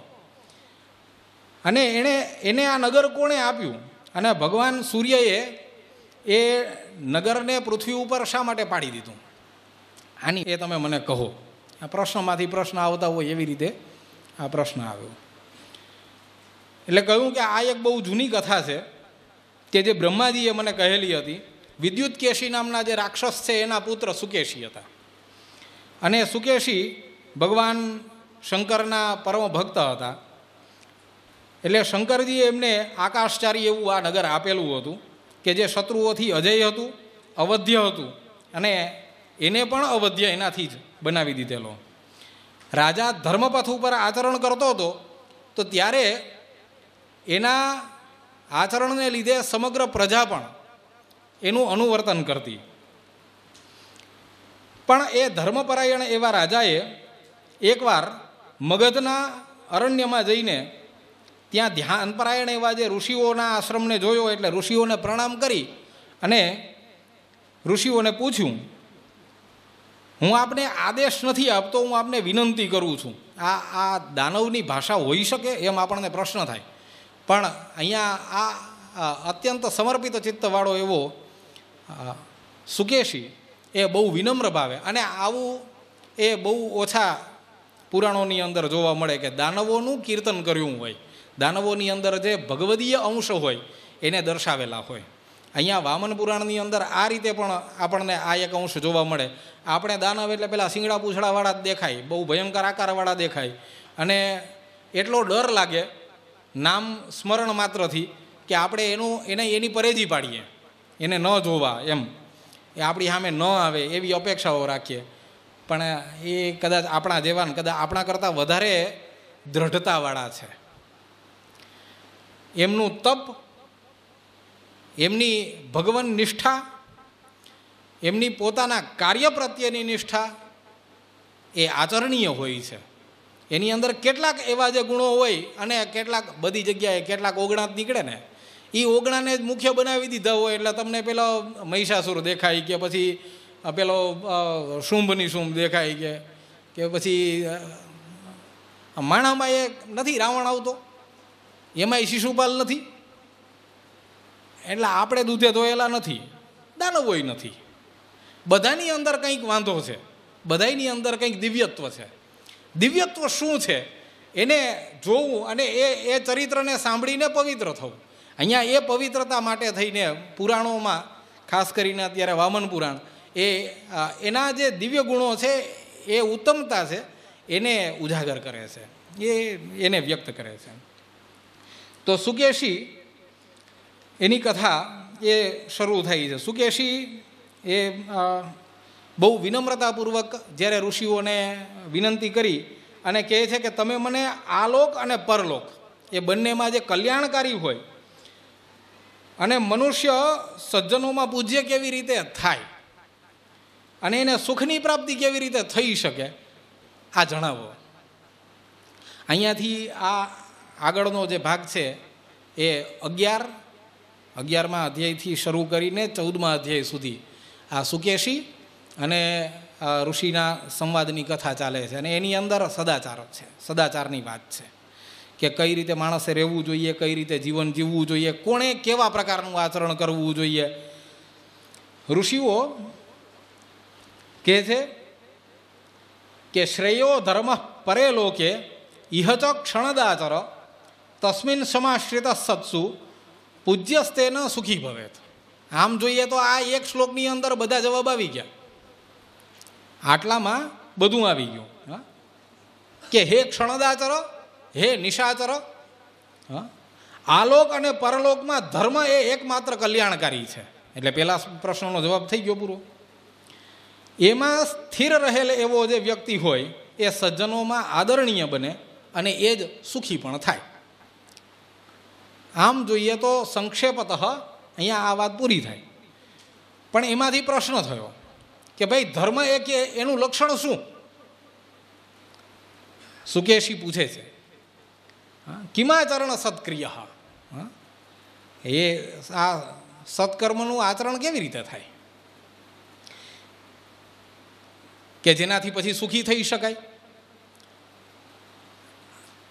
અને એને આ નગર કોણે આપ્યું અને ભગવાન સૂર્યએ એ નગરને પૃથ્વી ઉપર શા માટે પાડી દીધું, આની એ તમે મને કહો. આ પ્રશ્નમાંથી પ્રશ્ન આવતા હોય એવી રીતે આ પ્રશ્ન આવ્યો. એટલે કહ્યું કે આ એક બહુ જૂની કથા છે કે જે બ્રહ્માજીએ મને કહેલી હતી. વિદ્યુત કેશી નામના જે રાક્ષસ છે એના પુત્ર સુકેશી હતા અને સુકેશી ભગવાન શંકરના પરમ ભક્ત હતા. એટલે શંકરજીએ એમને આકાશચારી એવું આ નગર આપેલું હતું કે જે શત્રુઓથી અજય હતું, અવધ્ય હતું અને એને પણ અવધ્ય એનાથી જ બનાવી દીધેલો. રાજા ધર્મપથ ઉપર આચરણ કરતો હતો તો ત્યારે એના આચરણને લીધે સમગ્ર પ્રજા પણ એનું અનુવર્તન કરતી. પણ એ ધર્મપરાયણ એવા રાજાએ એકવાર મગધના અરણ્યમાં જઈને ત્યાં ધ્યાનપરાયણ એવા જે ઋષિઓના આશ્રમને જોયો, એટલે ઋષિઓને પ્રણામ કરી અને ઋષિઓને પૂછ્યું, હું આપને આદેશ નથી આપતો, હું આપને વિનંતી કરું છું. આ દાનવની ભાષા હોઈ શકે એમ આપણને પ્રશ્ન થાય, પણ અહીંયા આ અત્યંત સમર્પિત ચિત્તવાળો એવો સુકેશી એ બહુ વિનમ્ર ભાવે, અને આવું એ બહુ ઓછા પુરાણોની અંદર જોવા મળે કે દાનવોનું કીર્તન કર્યું હોય, દાનવોની અંદર જે ભગવદીય અંશ હોય એને દર્શાવેલા હોય. અહીંયા વામન પુરાણની અંદર આ રીતે પણ આપણને આ એક અંશ જોવા મળે. આપણે દાનવ એટલે પેલા શિંગડા પૂંછડાવાળા જ દેખાય, બહુ ભયંકર આકારવાળા દેખાય, અને એટલો ડર લાગે નામ સ્મરણ માત્રથી કે આપણે એની પરેજી પાડીએ, એને ન જોવા, એમ એ આપણી સામે ન આવે એવી અપેક્ષાઓ રાખીએ. પણ એ કદાચ આપણા જેવા કદાચ આપણા કરતાં વધારે દ્રઢતાવાળા છે. એમનું તપ, એમની ભગવાન નિષ્ઠા, એમની પોતાના કાર્ય પ્રત્યેની નિષ્ઠા એ આચરણીય હોય છે. એની અંદર કેટલાક એવા જે ગુણો હોય અને કેટલાક બધી જગ્યાએ કેટલાક ઓગણા જ નીકળે ને, એ ઓગણાને જ મુખ્ય બનાવી દીધા હોય એટલે તમને પેલો મહિષાસુર દેખાય કે પછી પેલો શુંભની શુંભ દેખાય કે પછી માણામાં એ નથી રાવણ આવતો, એમાંય શિશુપાલ નથી. એટલે આપણે દૂધે ધોયેલા નથી, દાનવોય નથી. બધાની અંદર કંઈક વાંધો છે, બધાની અંદર કંઈક દિવ્યત્વ છે. દિવ્યત્વ શું છે એને જોવું અને એ ચરિત્રને સાંભળીને પવિત્ર થવું. અહીંયા એ પવિત્રતા માટે થઈને પુરાણોમાં, ખાસ કરીને અત્યારે વામન પુરાણ, એના જે દિવ્ય ગુણો છે, એ ઉત્તમતા છે, એને ઉજાગર કરે છે, એને વ્યક્ત કરે છે. તો સુકેશી એની કથા એ શરૂ થઈ છે. સુકેશી એ બહુ વિનમ્રતાપૂર્વક જ્યારે ઋષિઓને વિનંતી કરી અને કહે છે કે તમે મને આલોક અને પરલોક એ બંનેમાં જે કલ્યાણકારી હોય અને મનુષ્ય સજ્જનોમાં પૂજ્ય કેવી રીતે થાય અને એને સુખની પ્રાપ્તિ કેવી રીતે થઈ શકે આ જણાવો. અહીંયાથી આ આગળનો જે ભાગ છે એ 11મા અધ્યાયથી શરૂ કરીને 14મા અધ્યાય સુધી આ સુકેશી અને ઋષિના સંવાદની કથા ચાલે છે. અને એની અંદર સદાચાર છે, સદાચારની વાત છે કે કઈ રીતે માણસે રહેવું જોઈએ, કઈ રીતે જીવન જીવવું જોઈએ, કોણે કેવા પ્રકારનું આચરણ કરવું જોઈએ. ઋષિઓ કહે છે કે શ્રેયો ધર્મ પરે લોકે ઇહચ ક્ષણદાચર તસ્મિન સમાશ્રિત સત્સુ પૂજ્યસ્તેન સુખી ભવેત. આમ જોઈએ તો આ એક શ્લોકની અંદર બધા જવાબ આવી ગયા, આટલામાં બધું આવી ગયું કે હે ક્ષણદાચર, હે નિશાચર, આલોક અને પરલોકમાં ધર્મ એ એકમાત્ર કલ્યાણકારી છે. એટલે પેલા પ્રશ્નનો જવાબ થઈ ગયો પૂરો. એમાં સ્થિર રહેલ એવો જે વ્યક્તિ હોય એ સજ્જનોમાં આદરણીય બને અને એ જ સુખી પણ થાય. આમ જોઈએ તો સંક્ષેપતઃ અહીંયા આ વાત પૂરી થાય. પણ એમાંથી પ્રશ્ન થયો કે ભાઈ ધર્મ એ કે એનું લક્ષણ શું? સુકેશી પૂછે છે કિમાચરણ સત્ક્રિય, એ આ સત્કર્મનું આચરણ કેવી રીતે થાય કે જેનાથી પછી સુખી થઈ શકાય?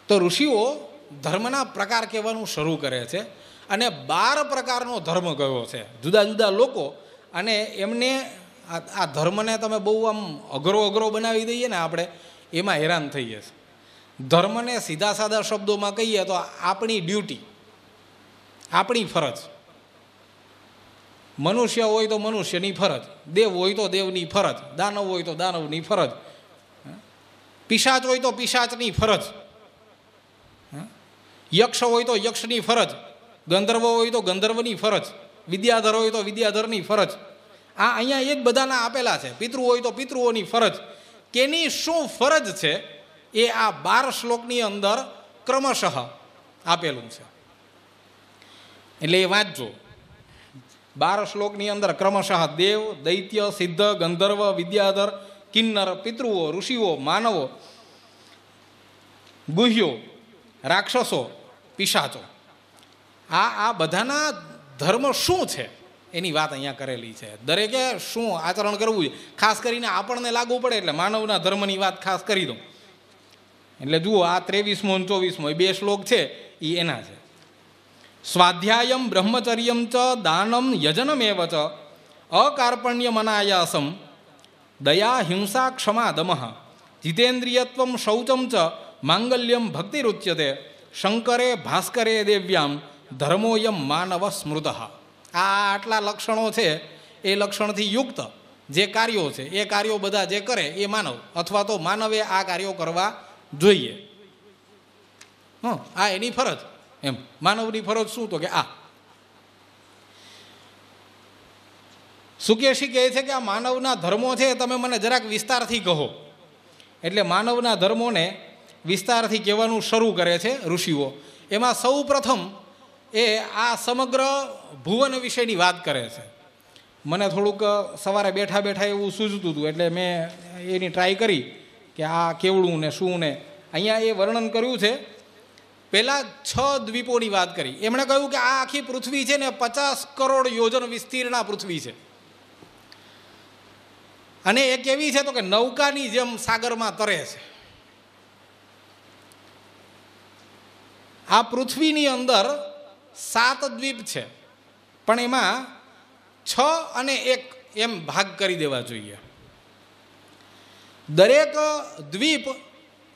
તો ઋષિઓ ધર્મના પ્રકાર કહેવાનું શરૂ કરે છે અને 12 પ્રકારનો ધર્મ કયો છે, જુદા જુદા લોકો. અને એમને આ ધર્મને તમે બહુ આમ અઘરો બનાવી દઈએ ને આપણે, એમાં હેરાન થઈએ છીએ. ધર્મને સીધા સાદા શબ્દોમાં કહીએ તો આપણી ડ્યુટી, આપણી ફરજ. મનુષ્ય હોય તો મનુષ્યની ફરજ, દેવ હોય તો દેવની ફરજ, દાનવ હોય તો દાનવની ફરજ, પિશાચ હોય તો પિશાચની ફરજ, યક્ષ હોય તો યક્ષની ફરજ, ગંધર્વ હોય તો ગંધર્વની ફરજ, વિદ્યાધર હોય તો વિદ્યાધરની ફરજ. આ અહીંયા એક બધાના આપેલા છે. પિતૃ હોય તો પિતૃઓની ફરજ. કેની શું ફરજ છે એ આ 12 શ્લોકની અંદર ક્રમશઃ આપેલું છે. એટલે એ વાંચજો. 12 શ્લોકની અંદર ક્રમશઃ દેવ, દૈત્ય, સિદ્ધ, ગંધર્વ, વિદ્યાધર, કિન્નર, પિતૃઓ, ઋષિઓ, માનવો, ગુહ્યો, રાક્ષસો, પિશાચો, આ બધાના ધર્મ શું છે એની વાત અહીંયા કરેલી છે. દરેકે શું આચરણ કરવું જોઈએ, ખાસ કરીને આપણને લાગુ પડે એટલે માનવના ધર્મની વાત ખાસ કરી દઉં. એટલે જુઓ આ 23મો અને 24મો એ 2 શ્લોક છે એ એના છે. સ્વાધ્યાયમ બ્રહ્મચર્યમ ચ દાનમ યજનમેવ ચ અકાર્પણ્ય મનાયાસમ દયા હિંસા ક્ષમા દમઃ જીતેન્દ્રિયત્વમ શૌચમ ચ માંગલ્યમ ભક્તિરુચ્યતે શંકરે ભાસ્કરે દેવ્યામ ધર્મોયમ માનવ સ્મૃત. આટલા લક્ષણો છે, એ લક્ષણથી યુક્ત જે કાર્યો છે એ કાર્યો બધા જે કરે એ માનવ, અથવા તો માનવે આ કાર્યો કરવા જોઈએ. આ એની ફરજ. એમ માનવની ફરજ શું? તો કે આ સુકેશી કહે છે કે આ માનવના ધર્મો છે, તમે મને જરાક વિસ્તારથી કહો. એટલે માનવના ધર્મોને વિસ્તારથી કહેવાનું શરૂ કરે છે ઋષિઓ. એમાં સૌ પ્રથમ એ આ સમગ્ર ભુવન વિશેની વાત કરે છે. મને થોડુંક સવારે બેઠા બેઠા એવું સૂઝતું હતું, એટલે મેં એની ટ્રાય કરી કે આ કેવડું ને શું ને. અહીંયા એ વર્ણન કર્યું છે. પહેલાં 6 દ્વીપોની વાત કરી. એમણે કહ્યું કે આ આખી પૃથ્વી છે ને 50 કરોડ યોજન વિસ્તીર્ણા પૃથ્વી છે. અને એ કેવી છે? તો કે નૌકાની જેમ સાગરમાં તરે છે. આ પૃથ્વીની અંદર 7 દ્વીપ છે, પણ એમાં 6 અને 1 એમ ભાગ કરી દેવા જોઈએ. દરેક દ્વીપ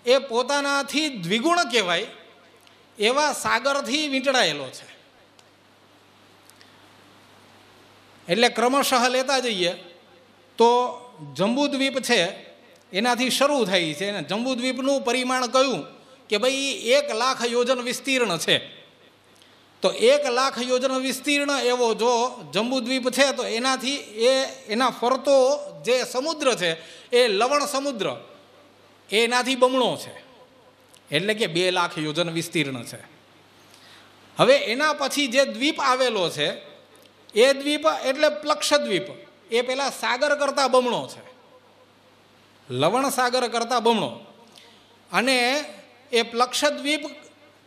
એ પોતાનાથી દ્વિગુણ કહેવાય એવા સાગરથી વીંટળાયેલો છે. એટલે ક્રમશઃ લેતા જઈએ તો જંબુદ્વીપ છે એનાથી શરૂ થાય છે. અને જંબુદ્વીપનું પરિમાણ કયું? કે ભાઈ 1 લાખ યોજન વિસ્તીર્ણ છે. તો 1 લાખ યોજન વિસ્તીર્ણ એવો જો જંબુદ્વીપ છે, તો એનાથી એના ફરતો જે સમુદ્ર છે એ લવણ સમુદ્ર એનાથી બમણો છે. એટલે કે 2 લાખ યોજન વિસ્તીર્ણ છે. હવે એના પછી જે દ્વીપ આવેલો છે એ દ્વીપ એટલે પ્લક્ષદ્વીપ. એ પેલા સાગર કરતાં બમણો છે, લવણ સાગર કરતાં બમણો. અને એ પ્લક્ષદ્વીપ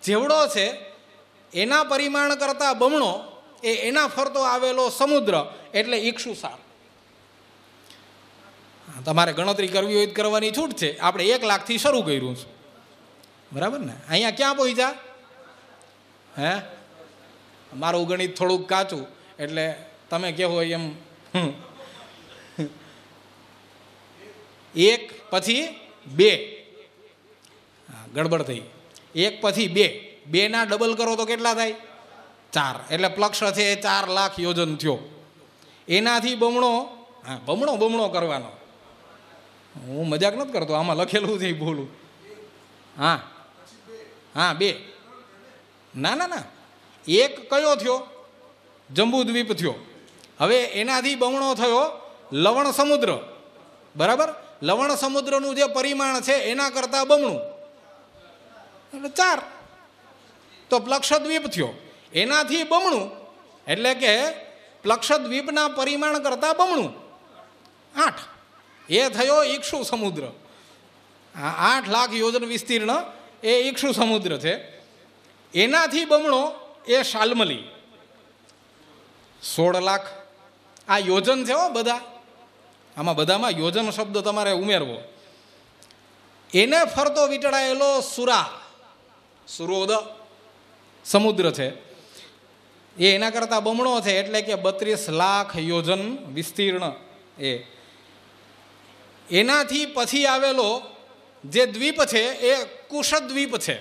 જેવડો છે એના પરિમાણ કરતાં બમણો એના ફરતો આવેલો સમુદ્ર એટલે ઇક્ષુસાર. તમારે ગણતરી કરવી હોય તો કરવાની છૂટ છે. આપણે 1 લાખથી શરૂ કર્યું છે, બરાબર ને? અહીંયા ક્યાં પહોંચ્યા? હે, મારું ગણિત થોડુંક કાચું, એટલે તમે કહેવો એમ 1 પછી 2 ગડબડ થઈ. 1 પછી 2 ના ડબલ કરો તો કેટલા થાય? 4. એટલે પ્લક્ષ છે એ 4 લાખ યોજન થયો. એનાથી બમણો. હા, બમણો કરવાનો. હું મજાક નથી કરતો, આમાં લખેલું છે બોલું. હા 2. ના 1 કયો થયો? જંબુદ્વીપ થયો. હવે એનાથી બમણો થયો લવણ સમુદ્ર, બરાબર? લવણ સમુદ્રનું જે પરિમાણ છે એના કરતાં બમણું એટલે 4. તો પ્લક્ષદ્વીપ થયો એનાથી બમણું, એટલે કે પ્લક્ષદ્વીપના પરિમાણ કરતાં બમણું 8. એ થયો ઇક્ષુ સમુદ્ર. 8 લાખ યોજન વિસ્તીર્ણ એ ઇક્ષુ સમુદ્ર છે. એનાથી બમણો એ શાલ્મલી 16 લાખ. આ યોજન છે હો બધા. આમાં બધામાં યોજન શબ્દ તમારે ઉમેરવો. એને ફરતો વીંટળાયેલો સુરોદ સમુદ્ર છે એ એના કરતાં બમણો છે, એટલે કે 32 લાખ યોજન વિસ્તીર્ણ. એનાથી પછી આવેલો જે દ્વીપ છે એ કુશદ્વીપ છે.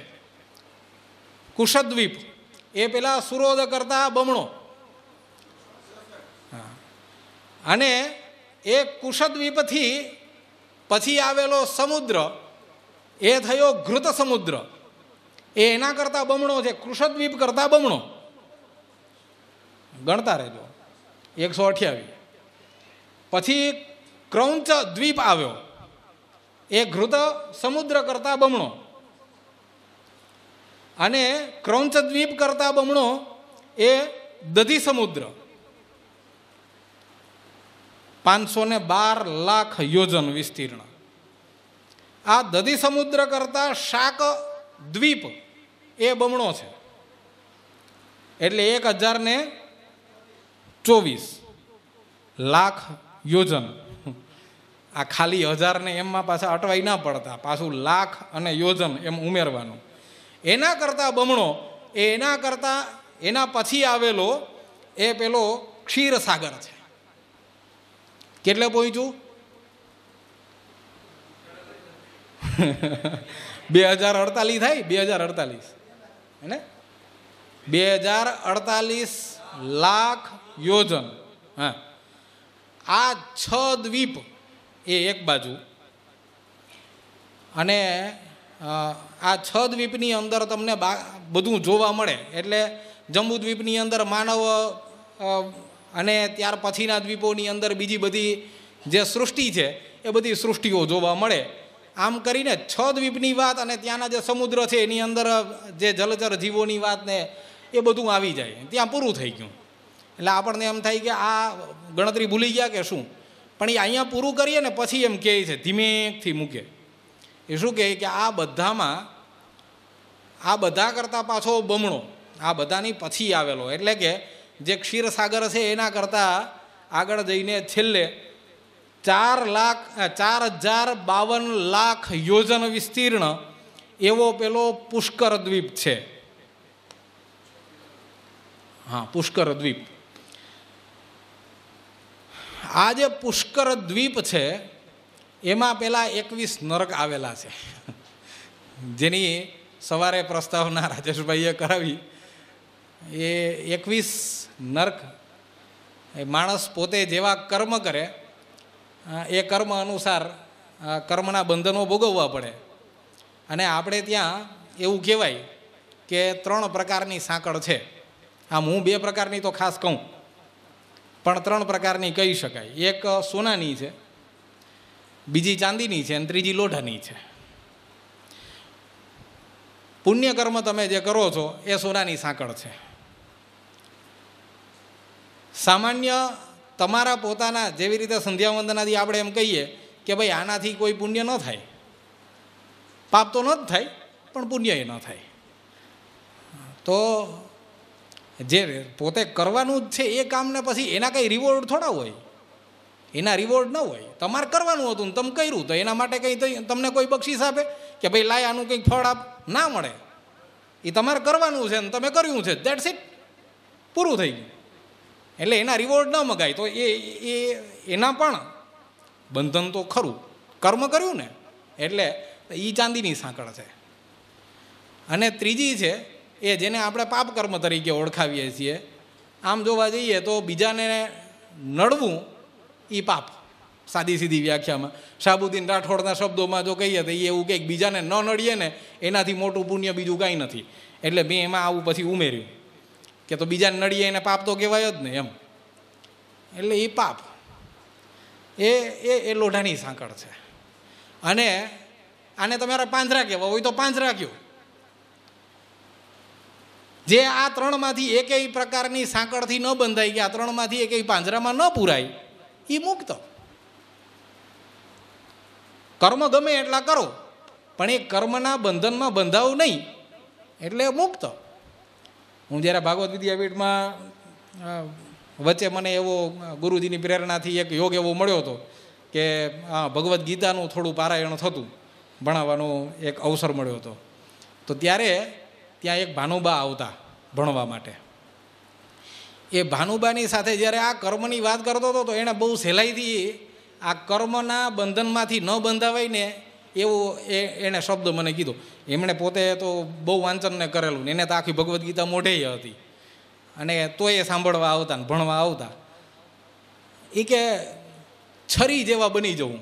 કુશદ્વીપ એ પેલા સુરોદ કરતાં બમણો. અને એ કુશદ્વીપથી પછી આવેલો સમુદ્ર એ થયો ઘૃત સમુદ્ર. એ એના કરતાં બમણો છે, કુશદ્વીપ કરતાં બમણો. ગણતા રહેજો. 128. પછી ક્રૌંચ દ્વીપ આવ્યો, એ ઘૃત સમુદ્ર કરતાં બમણો. અને ક્રૌંચ દ્વીપ કરતાં બમણો એ દધી સમુદ્ર 512 લાખ યોજન વિસ્તીર્ણ. આ દધી સમુદ્ર કરતાં શાક દ્વીપ એ બમણો છે, એટલે 1024 લાખ યોજન. આ ખાલી 1000 ને એમમાં પાછા અટવાઈ ના પડતા, પાછું લાખ અને યોજન એમ ઉમેરવાનું. એના કરતાં બમણો એના પછી આવેલો એ પેલો ક્ષીરસાગર છે. કેટલે પહોંચ્યું? 2048 થાય. 2048 ને 2048 લાખ યોજન. હા, આ 6 દ્વીપ એ એક બાજુ, અને આ 6 દ્વીપની અંદર તમને બધું જોવા મળે. એટલે જંબુદ્વીપની અંદર માનવ અને ત્યાર પછીના દ્વીપોની અંદર બીજી બધી જે સૃષ્ટિ છે એ બધી સૃષ્ટિઓ જોવા મળે. આમ કરીને 6 દ્વીપની વાત અને ત્યાંના જે સમુદ્ર છે એની અંદર જે જલચર જીવોની વાત ને એ બધું આવી જાય, ત્યાં પૂરું થઈ ગયું. એટલે આપણને એમ થાય કે આ ગણતરી ભૂલી ગયા કે શું, પણ એ અહીંયા પૂરું કરીએ ને પછી એમ કહે છે, ધીમેથી મૂકે. એ શું કહે કે આ બધામાં આ બધા કરતાં પાછો બમણો આ બધાની પછી આવેલો, એટલે કે જે ક્ષીરસાગર છે એના કરતાં આગળ જઈને છેલ્લે 4,52 લાખ યોજન વિસ્તીર્ણ એવો પેલો પુષ્કર દ્વીપ છે. હા, પુષ્કર દ્વીપ. આ જે પુષ્કર દ્વીપ છે એમાં પેલા 21 નરક આવેલા છે, જેની સવારે પ્રસ્તાવના રાજેશભાઈએ કરાવી. એ 21 નરક એ માણસ પોતે જેવા કર્મ કરે એ કર્મ અનુસાર કર્મના બંધનો ભોગવવા પડે. અને આપણે ત્યાં એવું કહેવાય કે 3 પ્રકારની સાંકળ છે. આમ હું 2 પ્રકારની તો ખાસ કહું, પણ 3 પ્રકારની કહી શકાય. એક સોનાની છે, બીજી ચાંદીની છે, અને ત્રીજી લોઢાની છે. પુણ્યકર્મ તમે જે કરો છો એ સોનાની સાંકળ છે. સામાન્ય તમારા પોતાના જેવી રીતે સંધ્યા વંદનાથી આપણે એમ કહીએ કે ભાઈ આનાથી કોઈ પુણ્ય ન થાય, પાપ તો ન જ થાય પણ પુણ્ય એ ન થાય. તો જે પોતે કરવાનું જ છે એ કામને પછી એના કંઈ રિવોર્ડ થોડા હોય, એના રિવોર્ડ ન હોય. તમારે કરવાનું હતું ને તમે કર્યું તો એના માટે કંઈ તમને કોઈ બક્ષીસ આપે કે ભાઈ લાય આનું કંઈક ફળ આપ? ના મળે. એ તમારે કરવાનું છે ને તમે કર્યું છે, દેટ્સ ઇટ, પૂરું થઈ ગયું. એટલે એના રિવોર્ડ ન મગાય. તો એના પણ બંધન તો ખરું, કર્મ કર્યું ને, એટલે એ ચાંદીની સાંકળ છે. અને ત્રીજી છે એ જેને આપણે પાપ કર્મ તરીકે ઓળખાવીએ છીએ. આમ જોવા જઈએ તો બીજાને નડવું એ પાપ, સાદી સીધી વ્યાખ્યામાં. શાહબુદ્દીન રાઠોડના શબ્દોમાં જો કહીએ તો એ એવું કંઈક બીજાને ન નડીએ ને એનાથી મોટું પુણ્ય બીજું કાંઈ નથી. એટલે મેં એમાં આવું પછી ઉમેર્યું કે તો બીજાને નડીએ એને પાપ તો કહેવાય જ ને એમ. એટલે એ પાપ એ લોઢાની સાંકળ છે. અને આને તમારે પાંજરા કહેવા હોય તો પાંજરા કયો. જે આ 3માંથી એકેય પ્રકારની સાંકળથી ન બંધાય કે આ 3માંથી એકેય પાંજરામાં ન પૂરાય એ મુક્ત. કર્મ ગમે એટલા કરો પણ એ કર્મના બંધનમાં બંધાવું નહીં, એટલે મુક્ત. હું જ્યારે ભાગવત વિદ્યાપીઠમાં વચ્ચે મને એવો ગુરુજીની પ્રેરણાથી એક યોગ એવો મળ્યો હતો કે ભગવદ્ ગીતાનું થોડું પારાયણ થતું, ભણાવવાનો એક અવસર મળ્યો હતો. તો ત્યારે ત્યાં એક ભાનુબા આવતા ભણવા માટે. એ ભાનુબાની સાથે જ્યારે આ કર્મની વાત કરતો હતો તો એણે બહુ સહેલાઈથી આ કર્મના બંધનમાંથી ન બંધાવાય ને એવું એણે શબ્દ મને કીધો. એમણે પોતે તો બહુ વાંચનને કરેલું ને એને તો આખી ભગવદ્ ગીતા મોઢે હતી, અને તોય સાંભળવા આવતા ને ભણવા આવતા. એ કે છરી જેવા બની જવું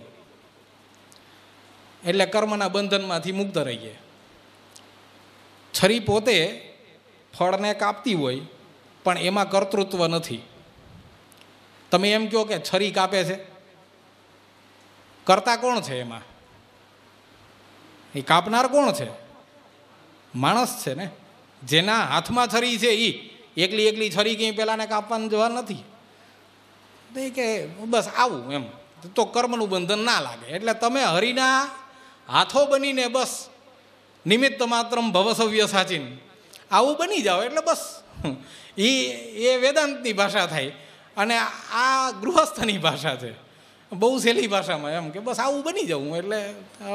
એટલે કર્મના બંધનમાંથી મુક્ત રહીએ. છરી પોતે ફળને કાપતી હોય પણ એમાં કર્તૃત્વ નથી. તમે એમ કહો કે છરી કાપે છે, કરતા કોણ છે એમાં? એ કાપનાર કોણ છે? માણસ છે ને. જેના હાથમાં છરી છે એ એકલી છરી કંઈ પેલાને કાપવાનું જવા નથી. કે બસ આવું એમ તો કર્મનું બંધન ના લાગે. એટલે તમે હરિના હાથો બનીને બસ નિમિત્ત માત્રમ ભવસવ્ય સાચીન આવું બની જાઓ એટલે બસ એ વેદાંતની ભાષા થાય. અને આ ગૃહસ્થની ભાષા છે, બહુ સહેલી ભાષામાં એમ કે બસ આવું બની જવું એટલે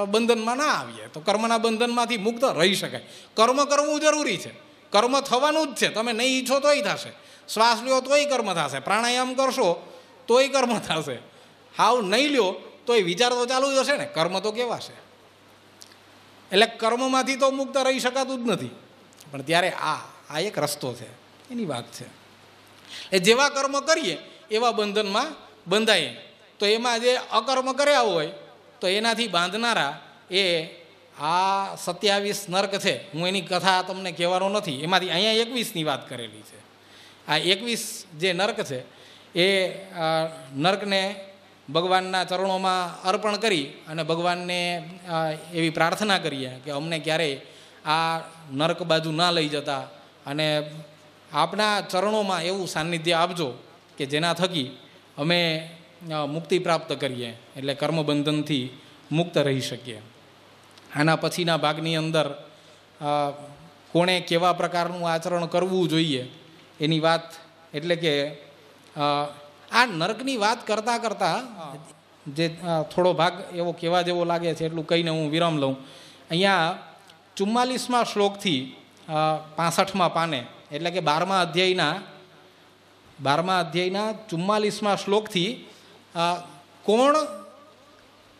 બંધનમાં ના આવીએ તો કર્મના બંધનમાંથી મુક્ત રહી શકાય. કર્મ કરવું જરૂરી છે, કર્મ થવાનું જ છે. તમે નહીં ઈચ્છો તોય થશે, શ્વાસ લ્યો તોય કર્મ થશે, પ્રાણાયામ કરશો તોય કર્મ થશે, હાવ નહીં લ્યો તોય વિચાર તો ચાલુ જ હશે ને, કર્મ તો કેવા છે. એટલે કર્મમાંથી તો મુક્ત રહી શકાતું જ નથી. પણ ત્યારે આ એક રસ્તો છે, એની વાત છે. એ જેવા કર્મ કરીએ એવા બંધનમાં બંધાઈએ. તો એમાં જે અકર્મ કર્યા હોય તો એનાથી બાંધનારા એ આ 27 નર્ક છે. હું એની કથા તમને કહેવાનો નથી. એમાંથી અહીંયા 21ની વાત કરેલી છે. આ 21 જે નર્ક છે એ નર્કને ભગવાનના ચરણોમાં અર્પણ કરી અને ભગવાનને એવી પ્રાર્થના કરીએ કે અમને ક્યારેય આ નર્ક બાજુ ના લઈ જતા અને આપણા ચરણોમાં એવું સાનિધ્ય આપજો કે જેના થકી અમે મુક્તિ પ્રાપ્ત કરીએ, એટલે કર્મબંધનથી મુક્ત રહી શકીએ. આના પછીના ભાગની અંદર કોણે કેવા પ્રકારનું આચરણ કરવું જોઈએ એની વાત, એટલે કે આ નર્કની વાત કરતાં કરતાં જે થોડો ભાગ એવો કહેવા જેવો લાગે છે એટલું કહીને હું વિરામ લઉં. અહીંયા 44મા શ્લોકથી 65મા પાને, એટલે કે 12મા અધ્યાયના 44મા શ્લોકથી કોણ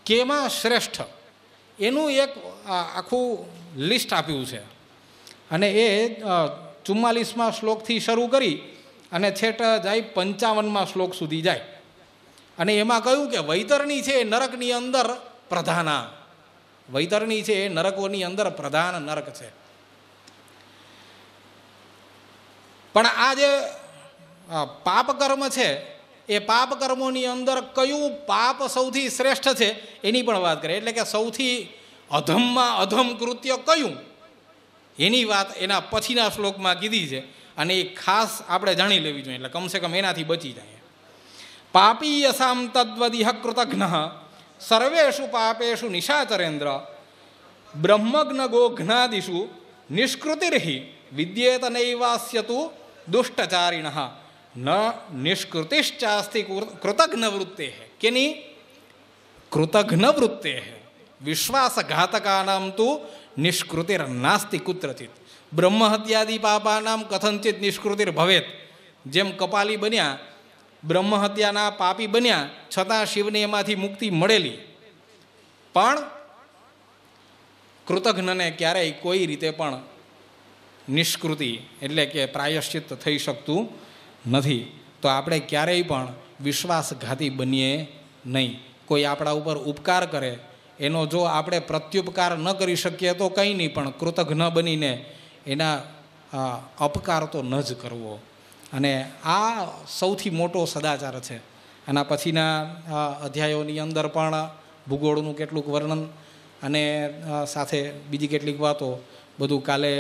કેમાં શ્રેષ્ઠ એનું એક આખું લિસ્ટ આપ્યું છે. અને એ 44મા શ્લોકથી શરૂ કરી અને છેટ જાય 55મા શ્લોક સુધી જાય. અને એમાં કહ્યું કે વૈતરણી છે એ નરકની અંદર પ્રધાના, વૈતરણી છે એ નરકોની અંદર પ્રધાન નરક છે. પણ આ જે પાપ કર્મ છે એ પાપ કર્મોની અંદર કયું પાપ સૌથી શ્રેષ્ઠ છે એની પણ વાત કરે. એટલે કે સૌથી અધમમાં અધમ કૃત્ય કયું એની વાત એના પછીના શ્લોકમાં કીધી છે. અને એ ખાસ આપણે જાણી લેવી જોઈએ, એટલે કમસે કમ એનાથી બચી જાય. પાપી યસામ તદ્વદિહ કૃતઘ્ન સર્વેષુ પાપેષુ નિશાચરેન્દ્ર બ્રહ્મગ્ન ગોઘ્નાદિષુ નિષ્કૃતિર્હિ વિદ્યેત નૈવાસ્યતુ દુષ્ટચારિણ ન નિષ્કૃતિશ્ચાસ્તિ કૃતઘ્ન વૃત્તે. કેની? કૃતઘ્ન વૃત્તે. વિશ્વાસઘાતકાનામ તુ નિષ્કૃતિર્નાસ્તિ કુત્રચિત. બ્રહ્મહત્યાદિ પાપાનામ કથનચિત નિષ્કૃતિર ભવેત. જેમ કપાલી બન્યા, બ્રહ્મહત્યાના પાપી બન્યા, છતાં શિવને એમાંથી મુક્તિ મળેલી, પણ કૃતઘ્નને ક્યારેય કોઈ રીતે પણ નિષ્કૃતિ એટલે કે પ્રાયશ્ચિત થઈ શકતું નથી. તો આપણે ક્યારેય પણ વિશ્વાસઘાતી બનીએ નહીં. કોઈ આપણા ઉપર ઉપકાર કરે એનો જો આપણે પ્રત્યુપકાર ન કરી શકીએ તો કંઈ નહીં, પણ કૃતઘ્ન બનીને એના અપકાર તો ન જ કરવો. અને આ સૌથી મોટો સદાચાર છે. આના પછીના અધ્યાયોની અંદર પણ ભૂગોળનું કેટલુંક વર્ણન અને સાથે બીજી કેટલીક વાતો બધું કાલે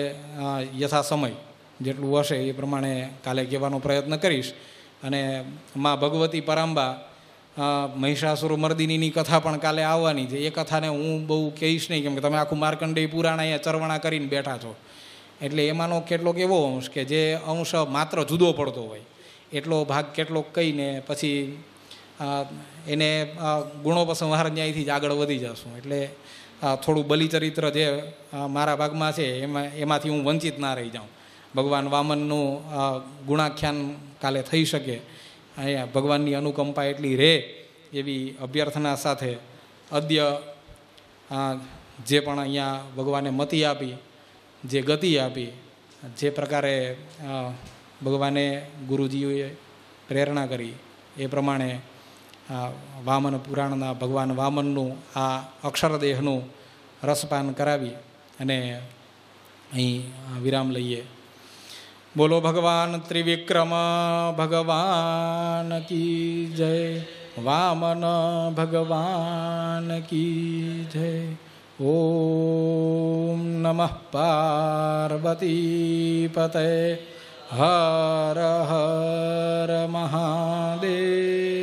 યથા સમય જેટલું હશે એ પ્રમાણે કાલે કહેવાનો પ્રયત્ન કરીશ. અને માં ભગવતી પરાંબા મહિષાસુર મર્દિનીની કથા પણ કાલે આવવાની છે. એ કથાને હું બહુ કહીશ નહીં, કેમ કે તમે આખું માર્કંડેય પુરાણ અહીંયા ચરવણા કરીને બેઠા છો. એટલે એમાંનો કેટલોક એવો અંશ કે જે અંશ માત્ર જુદો પડતો હોય એટલો ભાગ કેટલોક કહીને પછી એને ગુણોપસંહાર ન્યાયથી જ આગળ વધી જશું. એટલે થોડું બલિચરિત્ર જે મારા ભાગમાં છે એમાંથી હું વંચિત ના રહી જાઉં. ભગવાન વામનનું ગુણાખ્યાન કાલે થઈ શકે, અહીંયા ભગવાનની અનુકંપા એટલી રહે એવી અભ્યર્થના સાથે અદ્ય જે પણ અહીંયા ભગવાને મતિ આપી, જે ગતિ આપી, જે પ્રકારે ભગવાને ગુરુજીઓએ પ્રેરણા કરી એ પ્રમાણે વામન પુરાણના ભગવાન વામનનું આ અક્ષરદેહનું રસપાન કરાવી અને અહીં વિરામ લઈએ. બોલો ભગવાન ત્રિવિક્રમ ભગવાન કી જય, વામન ભગવાન કી જય. ઓમ નમઃ પાર્વતી પતય હર હર મહાદેવ.